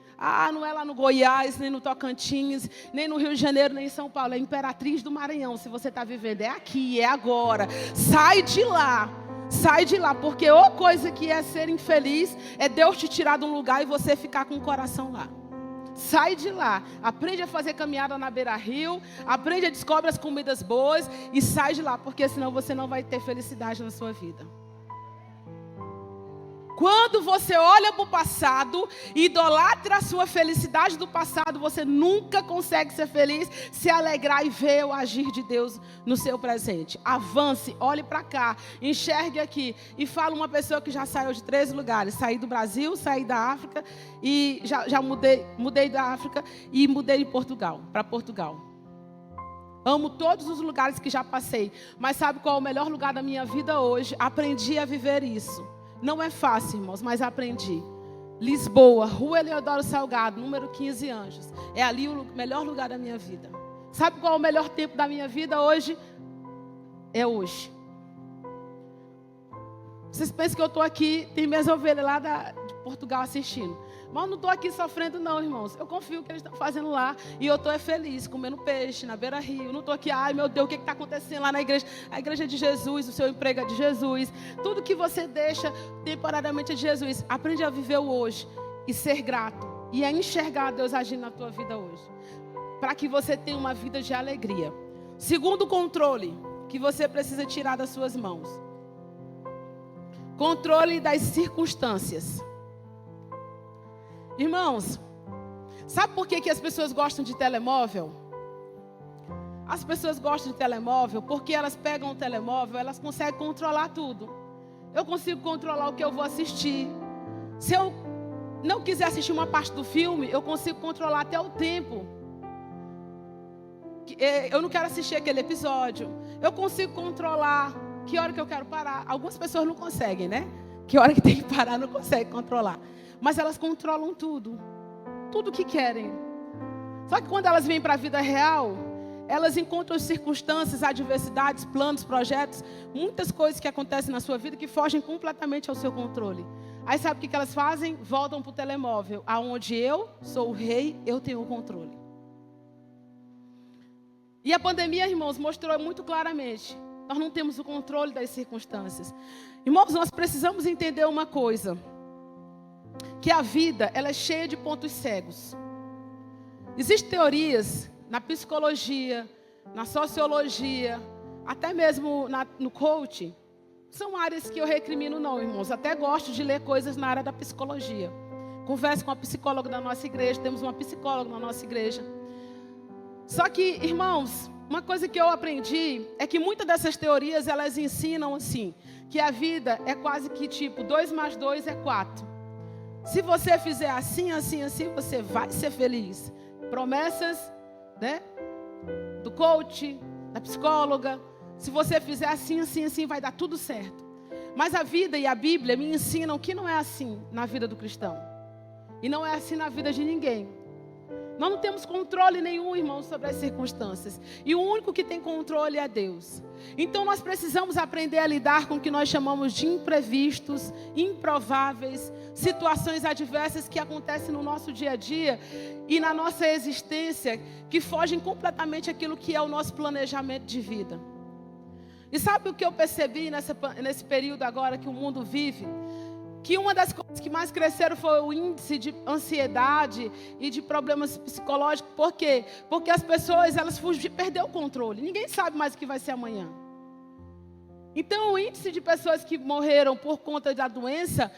Não é lá no Goiás, nem no Tocantins, nem no Rio de Janeiro, nem em São Paulo. É Imperatriz do Maranhão, se você está vivendo. É aqui, é agora. Sai de lá. Sai de lá, porque a coisa que é ser infeliz é Deus te tirar de um lugar e você ficar com o coração lá. Sai de lá, aprende a fazer caminhada na beira-rio, aprende a descobrir as comidas boas e sai de lá, porque senão você não vai ter felicidade na sua vida. Quando você olha para o passado e idolatra a sua felicidade do passado, você nunca consegue ser feliz, se alegrar e ver o agir de Deus no seu presente. Avance, olhe para cá, enxergue aqui e fala uma pessoa que já saiu de 3 lugares. Saí do Brasil, saí da África e já mudei da África e mudei de Portugal, para Portugal. Amo todos os lugares que já passei, mas sabe qual é o melhor lugar da minha vida hoje? Aprendi a viver isso. Não é fácil, irmãos, mas aprendi. Lisboa, Rua Eleodoro Salgado, número 15 Anjos. É ali o melhor lugar da minha vida. Sabe qual é o melhor tempo da minha vida hoje? É hoje. Vocês pensam que eu estou aqui, tem minhas ovelhas lá de Portugal assistindo. Mas eu não estou aqui sofrendo não, irmãos. Eu confio que eles estão fazendo lá. E eu estou feliz, comendo peixe na beira-rio. Não estou aqui, ai meu Deus, o que está acontecendo lá na igreja? A igreja é de Jesus, o seu emprego é de Jesus. Tudo que você deixa temporariamente é de Jesus. Aprende a viver o hoje e ser grato. E a enxergar Deus agindo na tua vida hoje. Para que você tenha uma vida de alegria. Segundo controle que você precisa tirar das suas mãos. Controle das circunstâncias. Irmãos, sabe por que as pessoas gostam de telemóvel? As pessoas gostam de telemóvel porque elas pegam o telemóvel, elas conseguem controlar tudo. Eu consigo controlar o que eu vou assistir. Se eu não quiser assistir uma parte do filme, eu consigo controlar até o tempo. Eu não quero assistir aquele episódio. Eu consigo controlar que hora que eu quero parar. Algumas pessoas não conseguem, né? Que hora que tem que parar, não conseguem controlar. Mas elas controlam tudo. Tudo que querem. Só que quando elas vêm para a vida real, elas encontram circunstâncias, adversidades, planos, projetos, muitas coisas que acontecem na sua vida que fogem completamente ao seu controle. Aí sabe o que elas fazem? Voltam para o telemóvel. Aonde eu sou o rei, eu tenho o controle. E a pandemia, irmãos, mostrou muito claramente. Nós não temos o controle das circunstâncias. Irmãos, nós precisamos entender uma coisa. Que a vida, ela é cheia de pontos cegos. Existem teorias na psicologia, na sociologia, até mesmo no coaching. São áreas que eu recrimino não, irmãos. Até gosto de ler coisas na área da psicologia. Converso com a psicóloga da nossa igreja, temos uma psicóloga na nossa igreja. Só que, irmãos, uma coisa que eu aprendi é que muitas dessas teorias, elas ensinam assim, que a vida é quase que tipo 2 mais 2 é 4. Se você fizer assim, assim, assim, você vai ser feliz. Promessas, né? Do coach, da psicóloga. Se você fizer assim, assim, assim, vai dar tudo certo. Mas a vida e a Bíblia me ensinam que não é assim na vida do cristão. E não é assim na vida de ninguém. Nós não temos controle nenhum, irmão, sobre as circunstâncias. E o único que tem controle é Deus. Então nós precisamos aprender a lidar com o que nós chamamos de imprevistos, improváveis, situações adversas que acontecem no nosso dia a dia e na nossa existência, que fogem completamente aquilo que é o nosso planejamento de vida. E sabe o que eu percebi nesse período agora que o mundo vive? Que uma das coisas que mais cresceram foi o índice de ansiedade e de problemas psicológicos. Por quê? Porque as pessoas, elas perderam o controle. Ninguém sabe mais o que vai ser amanhã. Então, o índice de pessoas que morreram por conta da doença,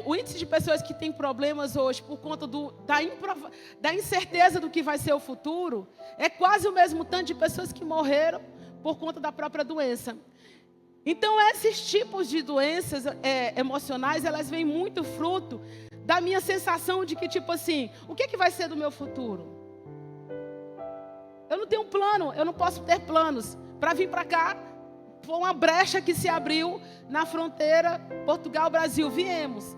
o índice de pessoas que têm problemas hoje por conta da incerteza do que vai ser o futuro, é quase o mesmo tanto de pessoas que morreram por conta da própria doença. Então, esses tipos de doenças emocionais, elas vêm muito fruto da minha sensação de que, tipo assim, o que vai ser do meu futuro? Eu não tenho um plano, eu não posso ter planos. Para vir para cá, foi uma brecha que se abriu na fronteira Portugal-Brasil, viemos.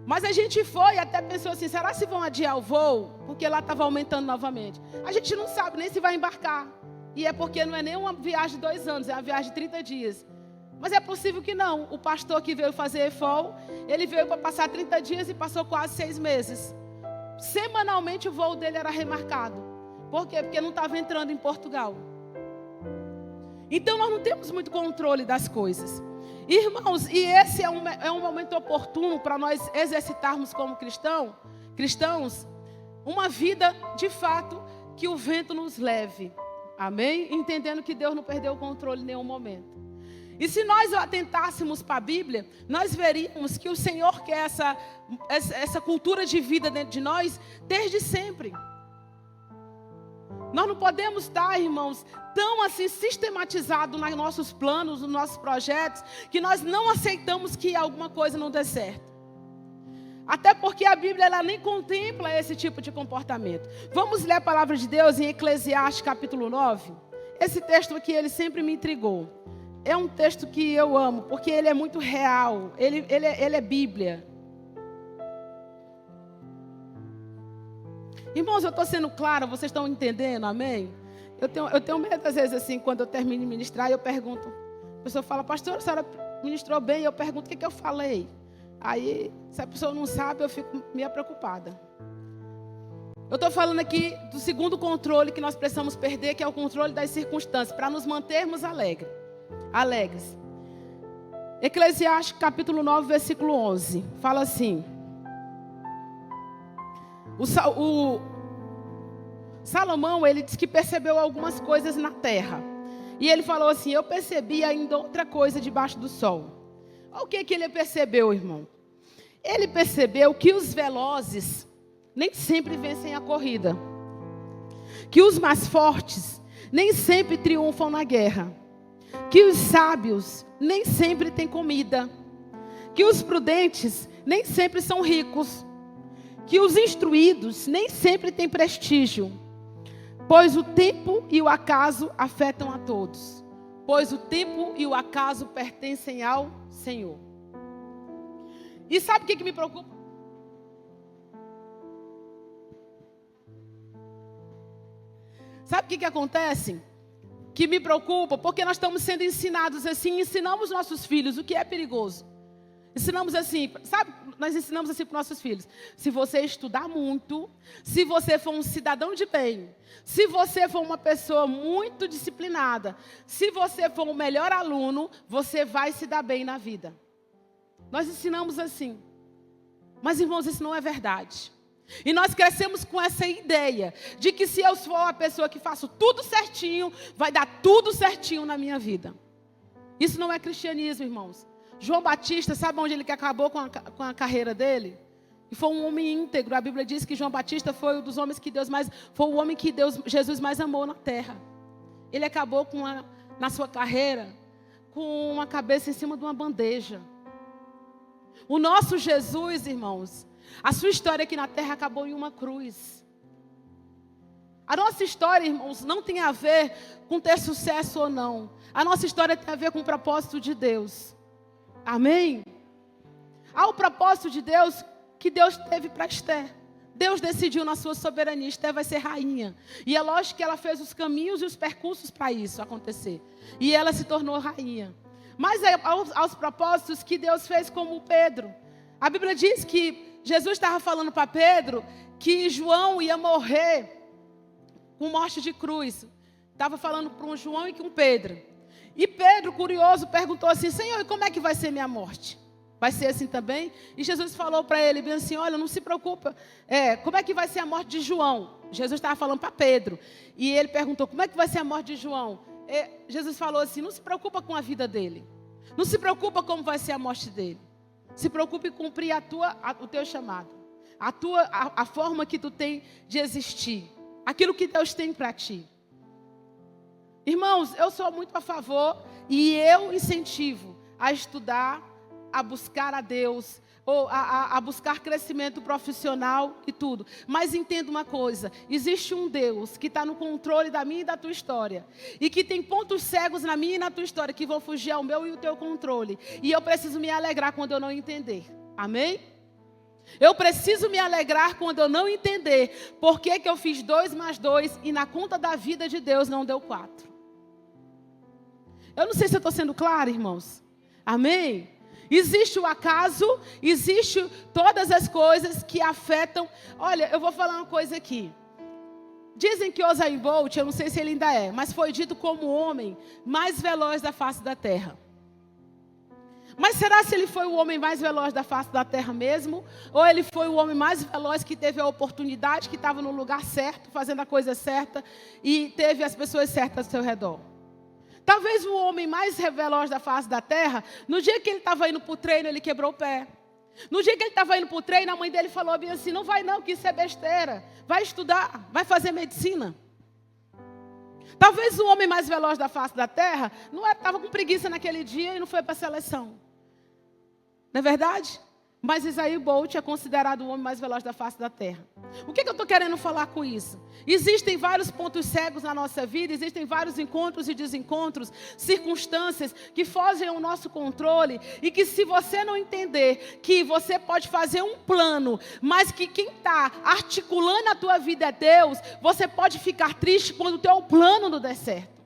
Mas a gente foi e até pensou assim, será se vão adiar o voo? Porque lá estava aumentando novamente. A gente não sabe nem se vai embarcar. E é porque não é nem uma viagem de 2 anos, é uma viagem de 30 dias. Mas é possível que não. O pastor que veio fazer EFOL, ele veio para passar 30 dias e passou quase 6 meses. Semanalmente o voo dele era remarcado. Por quê? Porque não estava entrando em Portugal. Então nós não temos muito controle das coisas. Irmãos, e esse é um momento oportuno para nós exercitarmos como cristãos, uma vida de fato que o vento nos leve. Amém? Entendendo que Deus não perdeu o controle em nenhum momento. E se nós atentássemos para a Bíblia, nós veríamos que o Senhor quer essa cultura de vida dentro de nós desde sempre. Nós não podemos estar, irmãos, tão assim sistematizados nos nossos planos, nos nossos projetos, que nós não aceitamos que alguma coisa não dê certo. Até porque a Bíblia ela nem contempla esse tipo de comportamento. Vamos ler a palavra de Deus em Eclesiastes capítulo 9. Esse texto aqui, ele sempre me intrigou. É um texto que eu amo, porque ele é muito real. Ele é Bíblia. Irmãos, eu estou sendo clara, vocês estão entendendo, amém? Eu tenho medo, às vezes, assim, quando eu termino de ministrar, eu pergunto. A pessoa fala, pastor, a senhora ministrou bem? Eu pergunto, o que eu falei? Aí, se a pessoa não sabe, eu fico meio preocupada. Eu estou falando aqui do segundo controle que nós precisamos perder, que é o controle das circunstâncias, para nos mantermos alegres. Eclesiastes capítulo 9, versículo 11. Fala assim. O Salomão, ele disse que percebeu algumas coisas na terra. E ele falou assim, eu percebi ainda outra coisa debaixo do sol. Olha o que ele percebeu, irmão. Ele percebeu que os velozes nem sempre vencem a corrida. Que os mais fortes nem sempre triunfam na guerra. Que os sábios nem sempre têm comida. Que os prudentes nem sempre são ricos. Que os instruídos nem sempre têm prestígio. Pois o tempo e o acaso afetam a todos. Pois o tempo e o acaso pertencem ao Senhor. E sabe o que me preocupa? Sabe o que acontece? Que me preocupa, porque nós estamos sendo ensinados assim, ensinamos nossos filhos o que é perigoso. Ensinamos assim, sabe? Nós ensinamos assim para nossos filhos. Se você estudar muito, se você for um cidadão de bem, se você for uma pessoa muito disciplinada, se você for o melhor aluno, você vai se dar bem na vida. Nós ensinamos assim. Mas, irmãos, isso não é verdade. E nós crescemos com essa ideia de que se eu for a pessoa que faço tudo certinho, vai dar tudo certinho na minha vida. Isso não é cristianismo, irmãos. João Batista, sabe onde ele acabou com a carreira dele? E foi um homem íntegro. A Bíblia diz que João Batista foi um dos homens que foi o homem que Jesus mais amou na terra. Ele acabou na sua carreira com uma cabeça em cima de uma bandeja. O nosso Jesus, irmãos, a sua história aqui na terra acabou em uma cruz. A nossa história, irmãos, não tem a ver com ter sucesso ou não. A nossa história tem a ver com o propósito de Deus. Amém? Há o propósito de Deus que Deus teve para Esther. Deus decidiu na sua soberania, Esther vai ser rainha. E é lógico que ela fez os caminhos e os percursos para isso acontecer. E ela se tornou rainha. Mas aos propósitos que Deus fez como Pedro. A Bíblia diz que Jesus estava falando para Pedro que João ia morrer com morte de cruz. Estava falando para um João e com um Pedro. E Pedro, curioso, perguntou assim: Senhor, e como é que vai ser minha morte? Vai ser assim também? E Jesus falou para ele, bem assim, olha, não se preocupa. Como é que vai ser a morte de João? Jesus estava falando para Pedro. E ele perguntou, como é que vai ser a morte de João? Jesus falou assim, não se preocupa com a vida dele. Não se preocupa como vai ser a morte dele. Se preocupe em cumprir o teu chamado. A forma que tu tem de existir. Aquilo que Deus tem para ti. Irmãos, eu sou muito a favor e eu incentivo a estudar, a buscar a Deus, ou a buscar crescimento profissional e tudo. Mas entenda uma coisa, existe um Deus que está no controle da minha e da tua história. E que tem pontos cegos na minha e na tua história que vão fugir ao meu e o teu controle. E eu preciso me alegrar quando eu não entender. Amém? Eu preciso me alegrar quando eu não entender por que eu fiz 2 mais 2 e na conta da vida de Deus não deu 4. Eu não sei se eu estou sendo clara, irmãos. Amém? Existe o acaso, existe todas as coisas que afetam. Olha, eu vou falar uma coisa aqui. Dizem que Usain Bolt, eu não sei se ele ainda é, mas foi dito como o homem mais veloz da face da terra. Mas será se ele foi o homem mais veloz da face da terra mesmo? Ou ele foi o homem mais veloz que teve a oportunidade, que estava no lugar certo, fazendo a coisa certa e teve as pessoas certas ao seu redor? Talvez o homem mais veloz da face da terra, no dia que ele estava indo para o treino, ele quebrou o pé. No dia que ele estava indo para o treino, a mãe dele falou bem assim, não vai não, que isso é besteira. Vai estudar, vai fazer medicina. Talvez o homem mais veloz da face da terra, estava com preguiça naquele dia e não foi para a seleção. Não é verdade? Mas Usain Bolt é considerado o homem mais veloz da face da terra. O que eu estou querendo falar com isso? Existem vários pontos cegos na nossa vida, existem vários encontros e desencontros, circunstâncias que fogem ao nosso controle e que se você não entender que você pode fazer um plano, mas que quem está articulando a tua vida é Deus, você pode ficar triste quando o teu plano não der certo.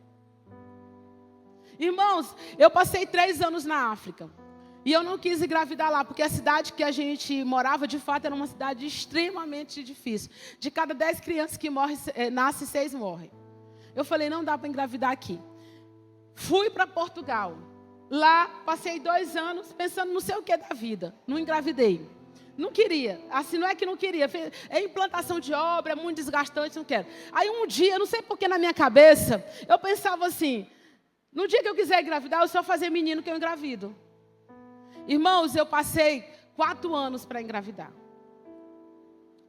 Irmãos, eu passei 3 anos na África. E eu não quis engravidar lá, porque a cidade que a gente morava, de fato, era uma cidade extremamente difícil. De cada 10 crianças que nascem, 6 morrem. Eu falei, não dá para engravidar aqui. Fui para Portugal. Lá, passei 2 anos pensando não sei o que da vida. Não engravidei. Não queria. Assim, não é que não queria. É implantação de obra, é muito desgastante, não quero. Aí um dia, não sei porque na minha cabeça, eu pensava assim, no dia que eu quiser engravidar, eu só fazer menino que eu engravido. Irmãos, eu passei 4 anos para engravidar.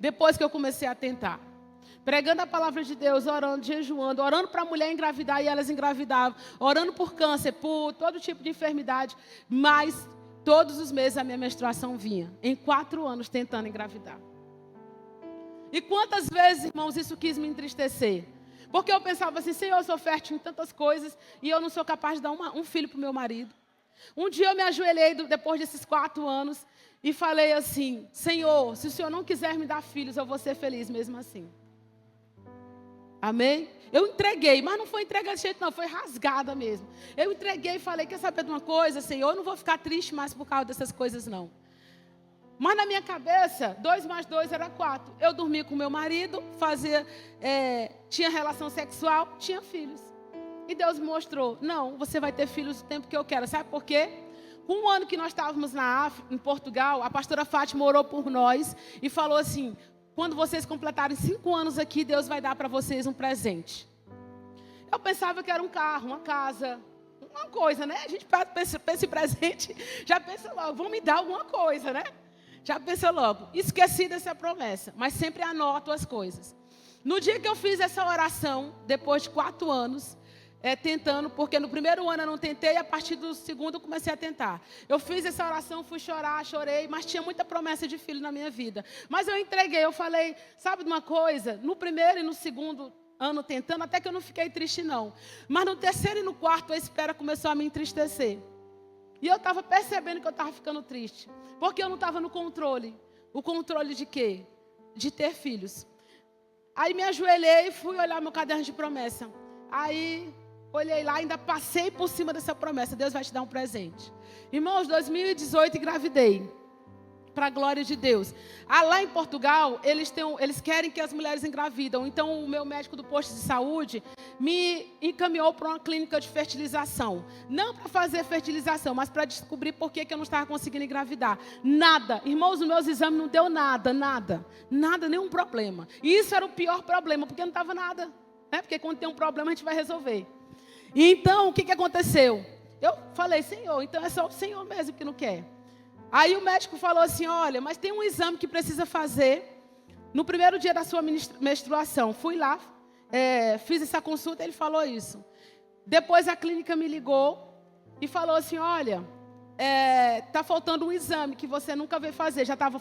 Depois que eu comecei a tentar. Pregando a palavra de Deus, orando, jejuando, orando para a mulher engravidar e elas engravidavam. Orando por câncer, por todo tipo de enfermidade. Mas todos os meses a minha menstruação vinha. Em 4 anos tentando engravidar. E quantas vezes, irmãos, isso quis me entristecer? Porque eu pensava assim, Senhor, eu sou fértil em tantas coisas e eu não sou capaz de dar um filho para o meu marido. Um dia eu me ajoelhei depois desses 4 anos e falei assim, Senhor, se o Senhor não quiser me dar filhos, eu vou ser feliz mesmo assim. Amém? Eu entreguei, mas não foi entrega de jeito não, foi rasgada mesmo. Eu entreguei e falei, quer saber de uma coisa, Senhor, eu não vou ficar triste mais por causa dessas coisas não. Mas na minha cabeça, 2 mais 2 era 4. Eu dormia com meu marido, tinha relação sexual, tinha filhos. E Deus me mostrou, não, você vai ter filhos o tempo que eu quero. Sabe por quê? Com 1 ano que nós estávamos na África, em Portugal, a pastora Fátima orou por nós e falou assim, quando vocês completarem 5 anos aqui, Deus vai dar para vocês um presente. Eu pensava que era um carro, uma casa, uma coisa, né? A gente pensa em presente, já pensa logo, vão me dar alguma coisa, né? Já pensa logo. Esqueci dessa promessa, mas sempre anoto as coisas. No dia que eu fiz essa oração, depois de 4 anos, tentando, porque no primeiro ano eu não tentei, e a partir do segundo eu comecei a tentar. Eu fiz essa oração, fui chorar, chorei, mas tinha muita promessa de filho na minha vida. Mas eu entreguei, eu falei, sabe de uma coisa? No primeiro e no segundo ano tentando, até que eu não fiquei triste não. Mas no terceiro e no quarto a espera começou a me entristecer. E eu estava percebendo que eu estava ficando triste. Porque eu não estava no controle. O controle de quê? de ter filhos. Aí me ajoelhei e fui olhar meu caderno de promessa. Aí olhei lá, ainda passei por cima dessa promessa. Deus vai te dar um presente. Irmãos, 2018 engravidei. Para a glória de Deus. Lá em Portugal, eles querem que as mulheres engravidam. Então, o meu médico do posto de saúde me encaminhou para uma clínica de fertilização. Não para fazer fertilização, mas para descobrir por que eu não estava conseguindo engravidar. Nada. Irmãos, os meus exames não deu nada, nenhum problema. E isso era o pior problema, porque não estava nada. Né? Porque quando tem um problema, a gente vai resolver. E então, o que aconteceu? Eu falei, Senhor, então é só o Senhor mesmo que não quer. Aí o médico falou assim, olha, mas tem um exame que precisa fazer no primeiro dia da sua menstruação. Fui lá, fiz essa consulta, ele falou isso. Depois a clínica me ligou e falou assim, olha, está faltando um exame que você nunca veio fazer, já estava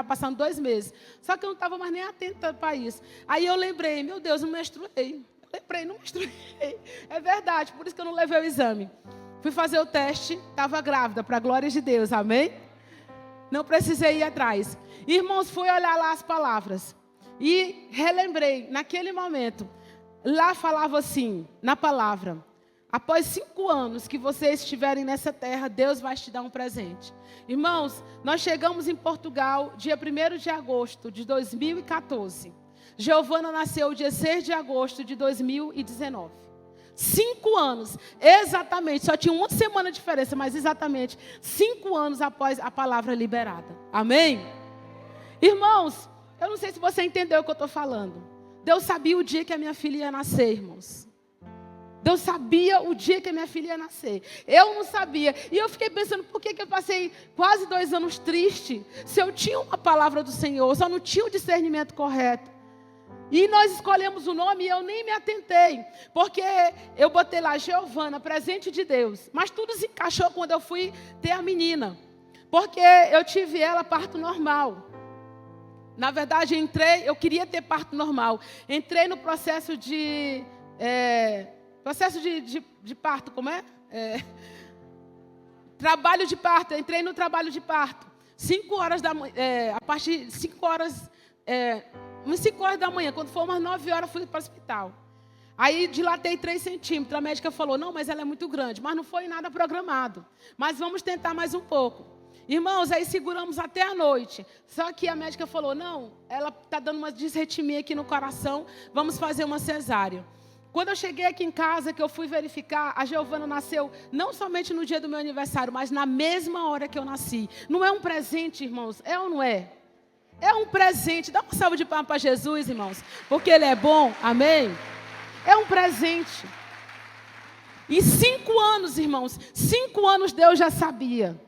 passando 2 meses. Só que eu não estava mais nem atenta para isso. Aí eu lembrei, meu Deus, não menstruei. Não menstruei. É verdade, por isso que eu não levei o exame. Fui fazer o teste, estava grávida, para a glória de Deus, amém? Não precisei ir atrás. Irmãos, fui olhar lá as palavras. E relembrei, naquele momento, lá falava assim, na palavra, após 5 anos que vocês estiverem nessa terra, Deus vai te dar um presente. Irmãos, nós chegamos em Portugal, dia 1º de agosto de 2014. Giovana nasceu dia 6 de agosto de 2019. 5 anos, exatamente, só tinha 1 semana de diferença, mas exatamente 5 anos após a palavra liberada. Amém? Irmãos, eu não sei se você entendeu o que eu estou falando. Deus sabia o dia que a minha filha ia nascer, irmãos. Deus sabia o dia que a minha filha ia nascer. Eu não sabia. E eu fiquei pensando, por que eu passei quase 2 anos triste, se eu tinha uma palavra do Senhor, só não tinha o discernimento correto. E nós escolhemos o nome e eu nem me atentei. Porque eu botei lá, Giovana, presente de Deus. Mas tudo se encaixou quando eu fui ter a menina. Porque eu tive ela parto normal. Na verdade, eu queria ter parto normal. Entrei no processo de parto, como é? Trabalho de parto. Entrei no trabalho de parto. 5 horas da manhã, a partir de 5 horas... umas 5 horas da manhã, quando for umas 9 horas, fui para o hospital. Aí dilatei 3 centímetros. A médica falou, não, mas ela é muito grande. Mas não foi nada programado. Mas vamos tentar mais um pouco. Irmãos, aí seguramos até a noite. Só que a médica falou, não, ela está dando uma disritmia aqui no coração. Vamos fazer uma cesárea. Quando eu cheguei aqui em casa, que eu fui verificar, a Giovana nasceu não somente no dia do meu aniversário, mas na mesma hora que eu nasci. Não é um presente, irmãos? É ou não é? É um presente. Dá uma salva de palmas para Jesus, irmãos. Porque Ele é bom. Amém? É um presente. E 5 anos, irmãos. 5 anos Deus já sabia.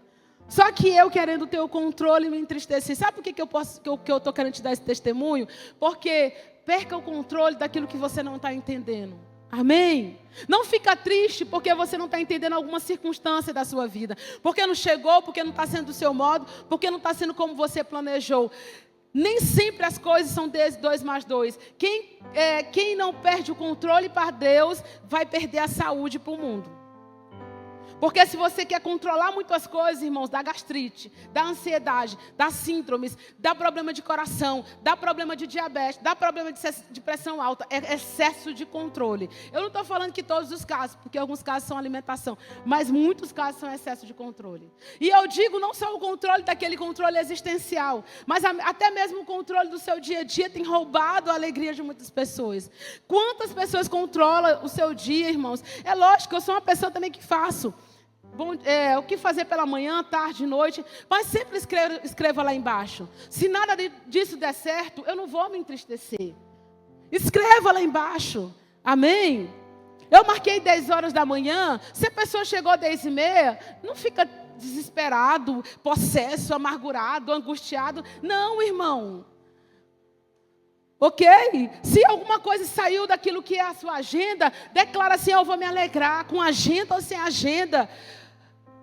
Só que eu querendo ter o controle me entristeci. Sabe por que eu estou querendo te dar esse testemunho? Porque perca o controle daquilo que você não está entendendo. Amém? Não fica triste porque você não está entendendo alguma circunstância da sua vida. Porque não chegou, porque não está sendo do seu modo, porque não está sendo como você planejou. Nem sempre as coisas são 2 mais 2. Quem não perde o controle para Deus, vai perder a saúde para o mundo. Porque se você quer controlar muito as coisas, irmãos, dá gastrite, dá ansiedade, dá síndromes, dá problema de coração, dá problema de diabetes, dá problema de pressão alta, é excesso de controle. Eu não estou falando que todos os casos, porque alguns casos são alimentação, mas muitos casos são excesso de controle. E eu digo não só o controle daquele controle existencial, mas até mesmo o controle do seu dia a dia tem roubado a alegria de muitas pessoas. Quantas pessoas controlam o seu dia, irmãos? É lógico, eu sou uma pessoa também que faço. O que fazer pela manhã, tarde, noite, mas sempre escreva lá embaixo. Se nada disso der certo, eu não vou me entristecer. Escreva lá embaixo. Amém? Eu marquei 10 horas da manhã. Se a pessoa chegou às 10h30, não fica desesperado, possesso, amargurado, angustiado. Não, irmão. Ok? Se alguma coisa saiu daquilo que é a sua agenda, declara assim, eu vou me alegrar, com agenda ou sem agenda.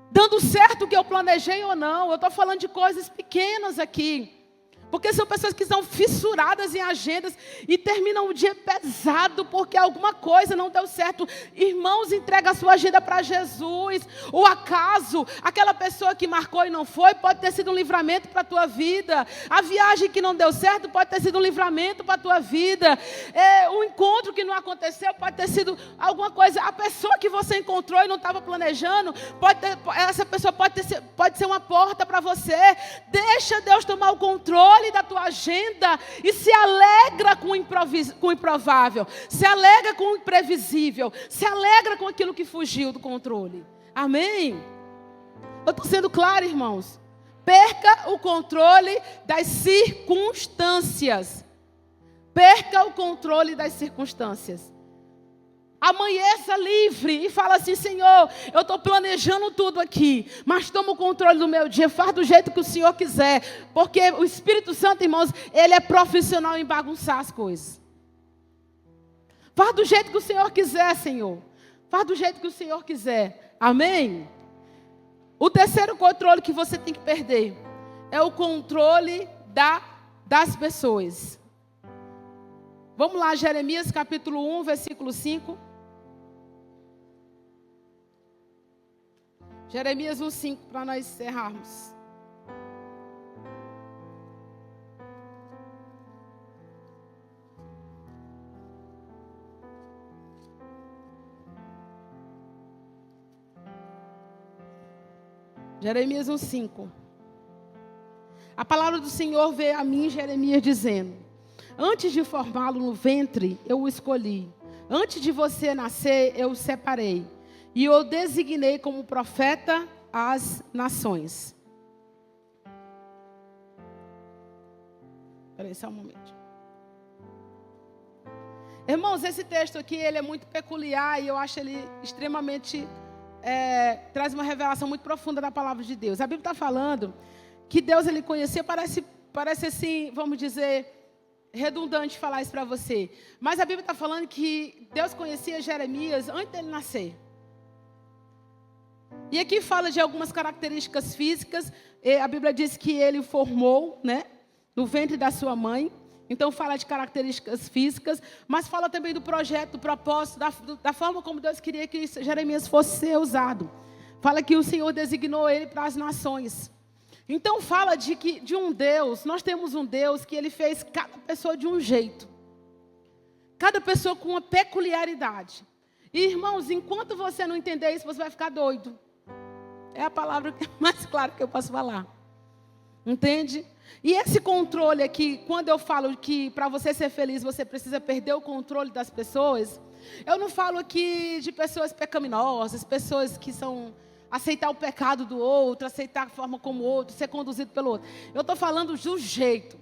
Dando certo o que eu planejei ou não. Eu estou falando de coisas pequenas aqui. Porque são pessoas que estão fissuradas em agendas e terminam o dia pesado porque alguma coisa não deu certo. Irmãos, entrega a sua agenda para Jesus. O acaso, aquela pessoa que marcou e não foi, pode ter sido um livramento para a tua vida. A viagem que não deu certo pode ter sido um livramento para a tua vida. O encontro que não aconteceu pode ter sido alguma coisa. A pessoa que você encontrou e não estava planejando, essa pessoa pode ser uma porta para você. Deixa Deus tomar o controle da tua agenda e se alegra com o improvável, se alegra com o imprevisível, se alegra com aquilo que fugiu do controle. Amém? Eu estou sendo clara, irmãos. Perca o controle das circunstâncias. Perca o controle das circunstâncias. Amanheça livre e fala assim: Senhor, eu estou planejando tudo aqui, mas toma o controle do meu dia, faz do jeito que o Senhor quiser, porque o Espírito Santo, irmãos, ele é profissional em bagunçar as coisas. Faz do jeito que o Senhor quiser, Senhor. Faz do jeito que o Senhor quiser. Amém? O terceiro controle que você tem que perder é o controle das pessoas. Vamos lá, Jeremias capítulo 1, versículo 5. Jeremias 1:5, para nós encerrarmos. Jeremias 1:5. A palavra do Senhor veio a mim, Jeremias, dizendo: antes de formá-lo no ventre, eu o escolhi. Antes de você nascer, eu o separei. E o designei como profeta às nações. Espera aí, só um momento. Irmãos, esse texto aqui, ele é muito peculiar e eu acho ele extremamente... traz uma revelação muito profunda da palavra de Deus. A Bíblia está falando que Deus, ele conhecia, parece assim, vamos dizer, redundante falar isso para você. Mas a Bíblia está falando que Deus conhecia Jeremias antes dele nascer. E aqui fala de algumas características físicas. A Bíblia diz que ele o formou, né, no ventre da sua mãe. Então fala de características físicas, mas fala também do projeto, do propósito, da forma como Deus queria que Jeremias fosse ser usado. Fala que o Senhor designou ele para as nações. Então fala de um Deus, nós temos um Deus que ele fez cada pessoa de um jeito. Cada pessoa com uma peculiaridade. E, irmãos, enquanto você não entender isso, você vai ficar doido. É a palavra mais clara que eu posso falar. Entende? E esse controle aqui, quando eu falo que para você ser feliz, você precisa perder o controle das pessoas, eu não falo aqui de pessoas pecaminosas, pessoas que são aceitar o pecado do outro, aceitar a forma como o outro, ser conduzido pelo outro. Eu estou falando do jeito.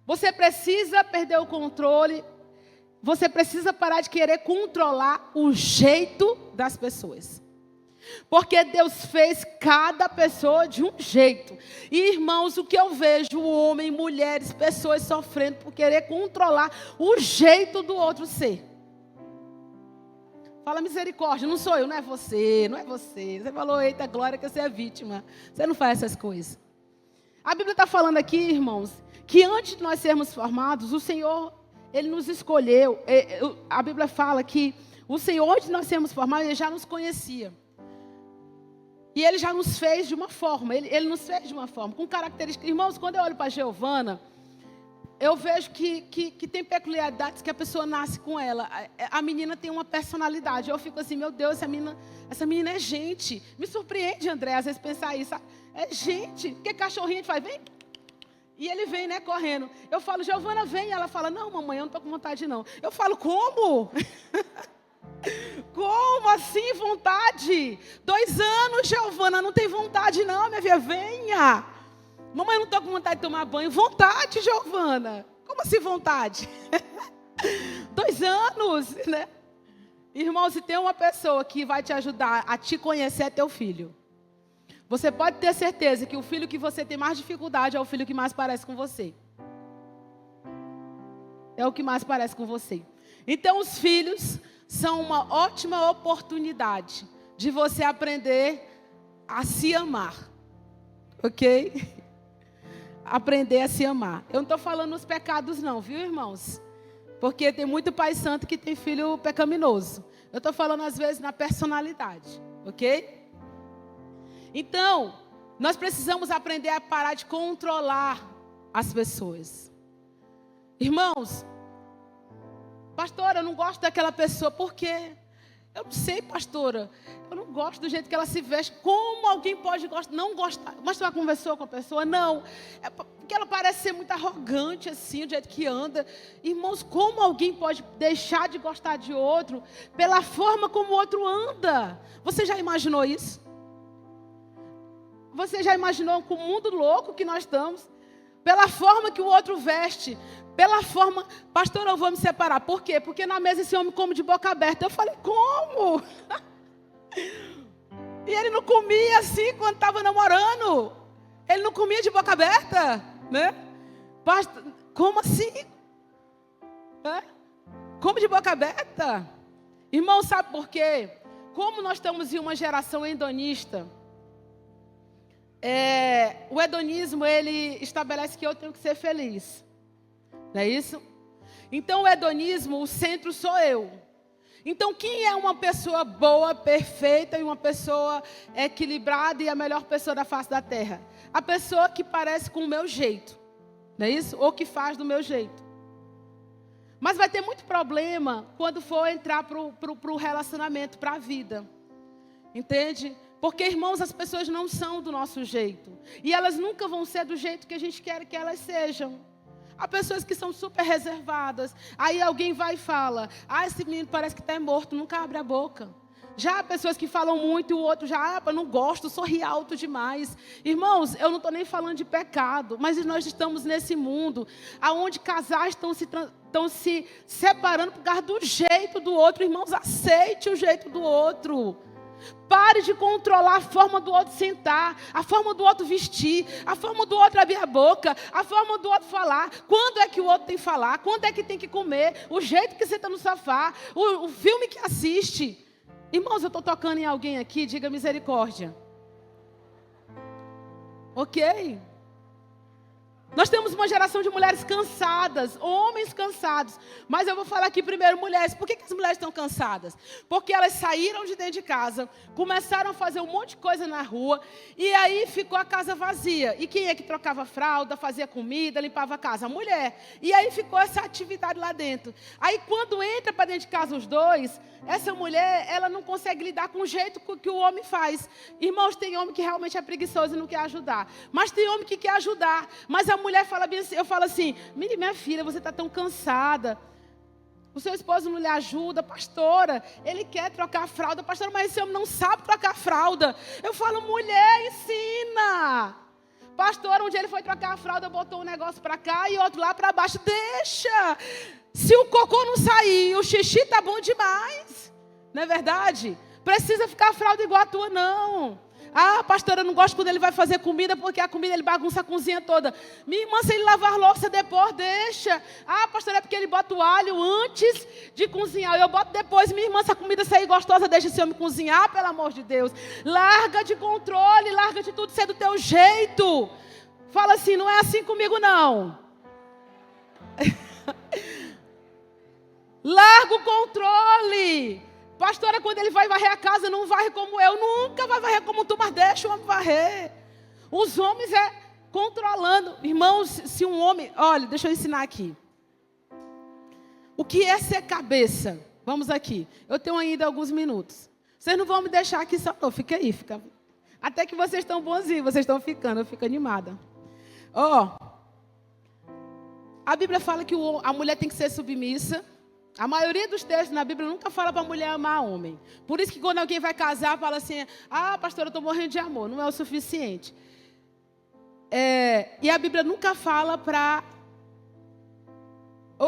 Você precisa perder o controle, você precisa parar de querer controlar o jeito das pessoas. Porque Deus fez cada pessoa de um jeito. E, irmãos, o que eu vejo, homem, mulheres, pessoas sofrendo por querer controlar o jeito do outro ser. Fala misericórdia, não sou eu, não é você, não é você. Você falou, eita glória, que você é vítima. Você não faz essas coisas. A Bíblia está falando aqui, irmãos, que antes de nós sermos formados, o Senhor, Ele nos escolheu. A Bíblia fala que o Senhor, antes de nós sermos formados, Ele já nos conhecia. E Ele já nos fez de uma forma, Ele nos fez de uma forma, com características. Irmãos, quando eu olho para a Giovana, eu vejo que tem peculiaridades que a pessoa nasce com ela. A menina tem uma personalidade. Eu fico assim, meu Deus, essa menina é gente. Me surpreende, André, às vezes pensar isso. É gente. Porque cachorrinho a gente faz, vem. E ele vem, né, correndo. Eu falo, Giovana, vem. E ela fala, não, mamãe, eu não estou com vontade, não. Eu falo, como? Como assim vontade? 2 anos, Giovana, não tem vontade não, minha filha, venha. Mamãe, eu não estou com vontade de tomar banho. Vontade, Giovana. Como assim vontade? 2 anos, né? Irmão, se tem uma pessoa que vai te ajudar a te conhecer, é teu filho. Você pode ter certeza que o filho que você tem mais dificuldade é o filho que mais parece com você. É o que mais parece com você. Então, os filhos são uma ótima oportunidade de você aprender a se amar. Ok? aprender a se amar. Eu não estou falando nos pecados não, viu, irmãos? Porque tem muito pai santo que tem filho pecaminoso. Eu estou falando às vezes na personalidade, ok? Então, nós precisamos aprender a parar de controlar as pessoas. Irmãos, pastora, eu não gosto daquela pessoa, por quê? Eu não sei, pastora, eu não gosto do jeito que ela se veste. Como alguém pode não gostar? Mas tu já conversou com a pessoa? Não. É porque ela parece ser muito arrogante, assim, do jeito que anda. Irmãos, como alguém pode deixar de gostar de outro pela forma como o outro anda? Você já imaginou isso? Você já imaginou com o mundo louco que nós estamos? Pela forma que o outro veste, pela forma... Pastor, eu vou me separar. Por quê? Porque na mesa esse homem come de boca aberta. Eu falei, como? E ele não comia assim quando estava namorando. Ele não comia de boca aberta, né? Pastor, como assim? Come de boca aberta? Irmão, sabe por quê? Como nós estamos em uma geração hedonista... o hedonismo, ele estabelece que eu tenho que ser feliz. Não é isso? Então, o hedonismo, o centro sou eu. Então, quem é uma pessoa boa, perfeita e uma pessoa equilibrada e a melhor pessoa da face da terra? A pessoa que parece com o meu jeito. Não é isso? Ou que faz do meu jeito. Mas vai ter muito problema quando for entrar para o relacionamento, para a vida. Entende? Porque, irmãos, as pessoas não são do nosso jeito. E elas nunca vão ser do jeito que a gente quer que elas sejam. Há pessoas que são super reservadas. Aí alguém vai e fala, esse menino parece que está morto, nunca abre a boca. Já há pessoas que falam muito e o outro já, eu não gosto, sorri alto demais. Irmãos, eu não estou nem falando de pecado, mas nós estamos nesse mundo onde casais estão se separando por causa do jeito do outro. Irmãos, aceite o jeito do outro. Pare de controlar a forma do outro sentar, a forma do outro vestir, a forma do outro abrir a boca, a forma do outro falar. Quando é que o outro tem que falar? Quando é que tem que comer? O jeito que senta no sofá, o filme que assiste. Irmãos, eu estou tocando em alguém aqui, diga misericórdia. Ok? Nós temos uma geração de mulheres cansadas, homens cansados. Mas eu vou falar aqui primeiro mulheres. Por que as mulheres estão cansadas? Porque elas saíram de dentro de casa, começaram a fazer um monte de coisa na rua, e aí ficou a casa vazia. E quem é que trocava fralda, fazia comida, limpava a casa? A mulher. E aí ficou essa atividade lá dentro. Aí quando entra para dentro de casa os dois, essa mulher, ela não consegue lidar com o jeito que o homem faz. Irmãos, tem homem que realmente é preguiçoso e não quer ajudar. Mas tem homem que quer ajudar. Mas a mulher fala bem assim, eu falo assim, minha filha, você está tão cansada. O seu esposo não lhe ajuda, pastora. Ele quer trocar a fralda, pastora, mas esse homem não sabe trocar a fralda. Eu falo, mulher, ensina. Pastor, um dia ele foi trocar a fralda, botou um negócio para cá e outro lá para baixo. Deixa. Se o cocô não sair, o xixi tá bom demais. Não é verdade? Precisa ficar a fralda igual a tua, não. Pastora, eu não gosto quando ele vai fazer comida, porque a comida ele bagunça a cozinha toda. Minha irmã, se ele lavar louça depois, deixa. Pastora, é porque ele bota o alho antes de cozinhar. Eu boto depois. Minha irmã, se a comida sair gostosa, deixa esse homem cozinhar, pelo amor de Deus. Larga de controle, larga de tudo ser do teu jeito. Fala assim, não é assim comigo, não. Larga o controle. Pastora, quando ele vai varrer a casa, não varre como eu. Nunca vai varrer como tu, mas deixa o homem varrer. Os homens controlando. Irmãos, se um homem... Olha, deixa eu ensinar aqui. O que é ser cabeça? Vamos aqui. Eu tenho ainda alguns minutos. Vocês não vão me deixar aqui só. Não, fica aí. Fica. Até que vocês estão bonzinhos, vocês estão ficando. Eu fico animada. A Bíblia fala que a mulher tem que ser submissa. A maioria dos textos na Bíblia nunca fala para a mulher amar homem. Por isso que quando alguém vai casar, fala assim, pastor, eu estou morrendo de amor. Não é o suficiente. E a Bíblia nunca fala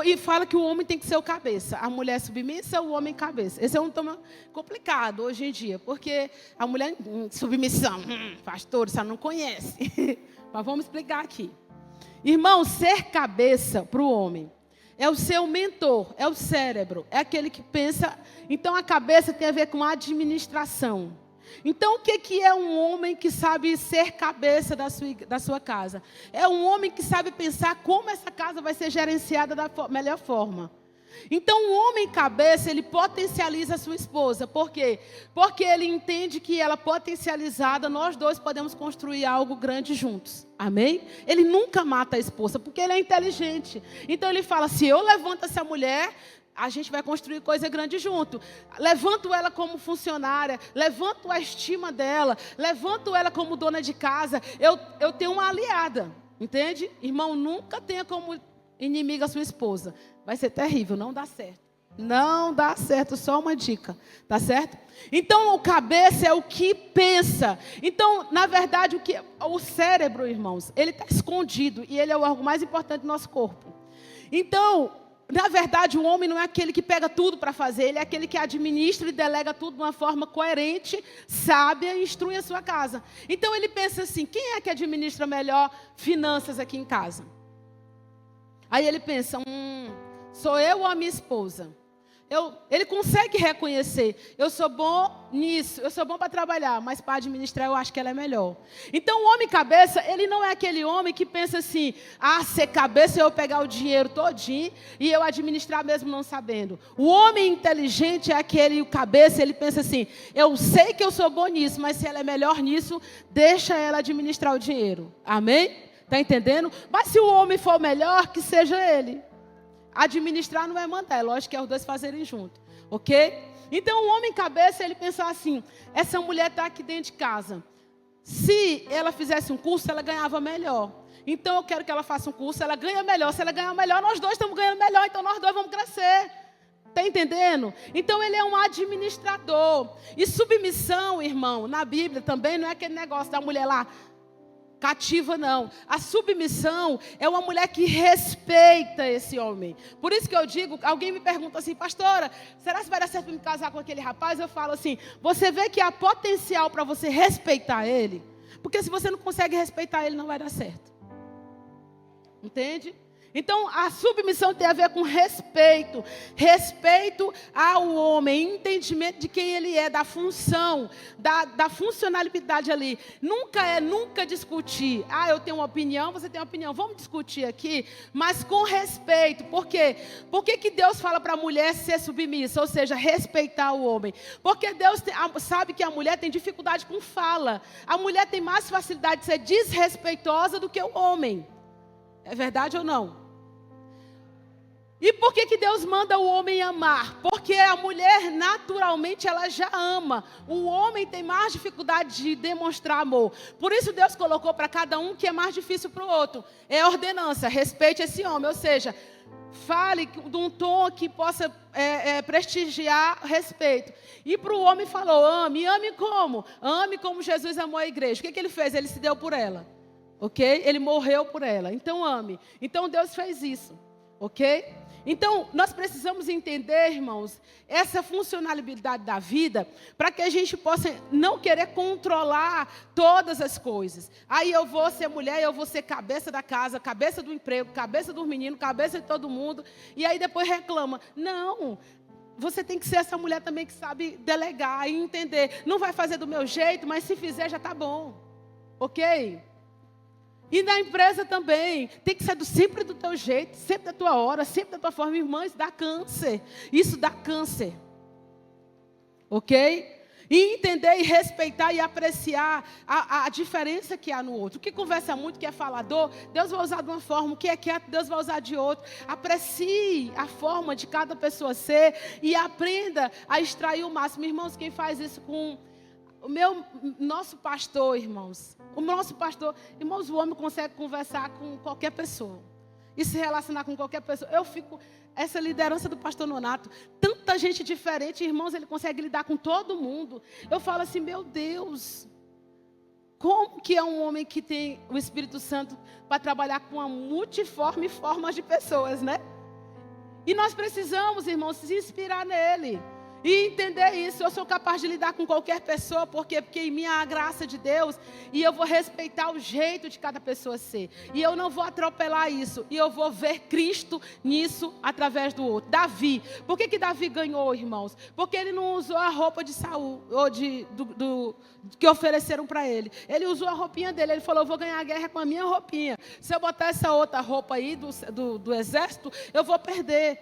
e fala que o homem tem que ser o cabeça. A mulher submissa, o homem cabeça. Esse é um tema complicado hoje em dia. Porque a mulher, submissão, pastor, você não conhece. Mas vamos explicar aqui. Irmão, ser cabeça para o homem é o seu mentor, é o cérebro, é aquele que pensa. Então a cabeça tem a ver com administração. Então, o que é um homem que sabe ser cabeça da sua casa? É um homem que sabe pensar como essa casa vai ser gerenciada da melhor forma. Então, o homem cabeça, ele potencializa a sua esposa. Por quê? Porque ele entende que ela potencializada, nós dois podemos construir algo grande juntos. Amém? Ele nunca mata a esposa, porque ele é inteligente. Então, ele fala, se eu levanto essa mulher, a gente vai construir coisa grande junto. Levanto ela como funcionária, levanto a estima dela, levanto ela como dona de casa. Eu tenho uma aliada, entende? Irmão, nunca tenha como inimiga a sua esposa. Vai ser terrível, não dá certo. Não dá certo, só uma dica, tá certo? Então, o cabeça é o que pensa. Então, na verdade, o cérebro, irmãos, ele está escondido e ele é o órgão mais importante do nosso corpo. Então, na verdade, o homem não é aquele que pega tudo para fazer, ele é aquele que administra e delega tudo de uma forma coerente, sábia e instrui a sua casa. Então, ele pensa assim, quem é que administra melhor finanças aqui em casa? Aí ele pensa, sou eu ou a minha esposa? Ele consegue reconhecer, eu sou bom nisso, eu sou bom para trabalhar, mas para administrar eu acho que ela é melhor. Então o homem cabeça, ele não é aquele homem que pensa assim, ser cabeça eu pegar o dinheiro todinho e eu administrar mesmo não sabendo. O homem inteligente é aquele, o cabeça, ele pensa assim, eu sei que eu sou bom nisso, mas se ela é melhor nisso, deixa ela administrar o dinheiro. Amém? Está entendendo? Mas se o homem for melhor, que seja ele. Administrar não é mandar, é lógico que é os dois fazerem junto, ok? Então o homem cabeça, ele pensa assim, essa mulher está aqui dentro de casa. Se ela fizesse um curso, ela ganhava melhor. Então eu quero que ela faça um curso, ela ganha melhor. Se ela ganhar melhor, nós dois estamos ganhando melhor, então nós dois vamos crescer. Está entendendo? Então ele é um administrador. E submissão, irmão, na Bíblia também não é aquele negócio da mulher lá cativa, não. A submissão é uma mulher que respeita esse homem. Por isso que eu digo, alguém me pergunta assim, pastora, será que vai dar certo para me casar com aquele rapaz? Eu falo assim, você vê que há potencial para você respeitar ele? Porque se você não consegue respeitar ele, não vai dar certo. Entende? Então, a submissão tem a ver com respeito. Respeito ao homem, entendimento de quem ele é, da função, da funcionalidade ali. Nunca discutir. Eu tenho uma opinião, você tem uma opinião. Vamos discutir aqui, mas com respeito. Por quê? Por que Deus fala para a mulher ser submissa? Ou seja, respeitar o homem. Porque Deus sabe que a mulher tem dificuldade com fala. A mulher tem mais facilidade de ser desrespeitosa do que o homem. É verdade ou não? E por que Deus manda o homem amar? Porque a mulher, naturalmente, ela já ama. O homem tem mais dificuldade de demonstrar amor. Por isso Deus colocou para cada um que é mais difícil para o outro. É ordenança, respeite esse homem. Ou seja, fale de um tom que possa prestigiar respeito. E para o homem falou, ame. Ame como? Ame como Jesus amou a igreja. O que ele fez? Ele se deu por ela. Ok? Ele morreu por ela. Então ame. Então Deus fez isso. Ok? Então, nós precisamos entender, irmãos, essa funcionalidade da vida, para que a gente possa não querer controlar todas as coisas. Aí eu vou ser mulher, eu vou ser cabeça da casa, cabeça do emprego, cabeça dos meninos, cabeça de todo mundo, e aí depois reclama. Não, você tem que ser essa mulher também que sabe delegar e entender. Não vai fazer do meu jeito, mas se fizer já está bom. Ok? E na empresa também, tem que ser sempre do teu jeito, sempre da tua hora, sempre da tua forma. Irmã, isso dá câncer. Isso dá câncer. Ok? E entender e respeitar e apreciar a diferença que há no outro. O que conversa muito, que é falador, Deus vai usar de uma forma. O que é quieto, Deus vai usar de outra. Aprecie a forma de cada pessoa ser e aprenda a extrair o máximo. Irmãos, quem faz isso com nosso pastor, irmãos. O nosso pastor, irmãos, o homem consegue conversar com qualquer pessoa e se relacionar com qualquer pessoa. Essa liderança do pastor Nonato, tanta gente diferente, irmãos, ele consegue lidar com todo mundo. Eu falo assim, meu Deus, como que é um homem que tem o Espírito Santo para trabalhar com uma multiforme forma de pessoas, né? E nós precisamos, irmãos, se inspirar nele. E entender isso, eu sou capaz de lidar com qualquer pessoa, porque em mim há a graça de Deus, e eu vou respeitar o jeito de cada pessoa ser, e eu não vou atropelar isso, e eu vou ver Cristo nisso através do outro. Davi, por que Davi ganhou, irmãos? Porque ele não usou a roupa de Saul, ou que ofereceram para ele. Ele usou a roupinha dele, ele falou, eu vou ganhar a guerra com a minha roupinha. Se eu botar essa outra roupa aí do exército, eu vou perder.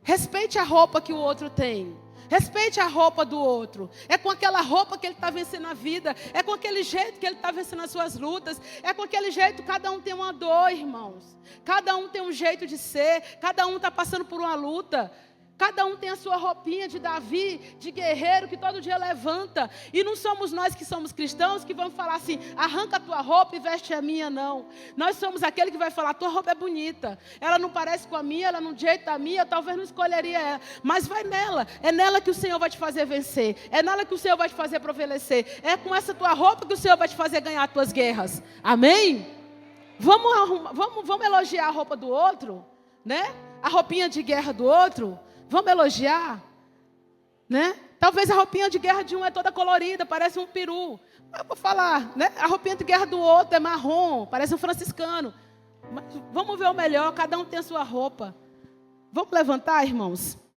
Respeite a roupa que o outro tem. Respeite a roupa do outro. É com aquela roupa que ele está vencendo a vida. É com aquele jeito que ele está vencendo as suas lutas. É com aquele jeito, cada um tem uma dor, irmãos. Cada um tem um jeito de ser. Cada um está passando por uma luta. Cada um tem a sua roupinha de Davi, de guerreiro, que todo dia levanta. E não somos nós que somos cristãos que vamos falar assim, arranca a tua roupa e veste a minha, não. Nós somos aquele que vai falar, tua roupa é bonita. Ela não parece com a minha, ela não jeito a minha, eu talvez não escolheria ela. Mas vai nela. É nela que o Senhor vai te fazer vencer. É nela que o Senhor vai te fazer prevalecer. É com essa tua roupa que o Senhor vai te fazer ganhar as tuas guerras. Amém? Vamos elogiar a roupa do outro, né? A roupinha de guerra do outro. Vamos elogiar, né? Talvez a roupinha de guerra de um é toda colorida, parece um peru. Mas eu vou falar, né? A roupinha de guerra do outro é marrom, parece um franciscano. Mas vamos ver o melhor, cada um tem a sua roupa. Vamos levantar, irmãos?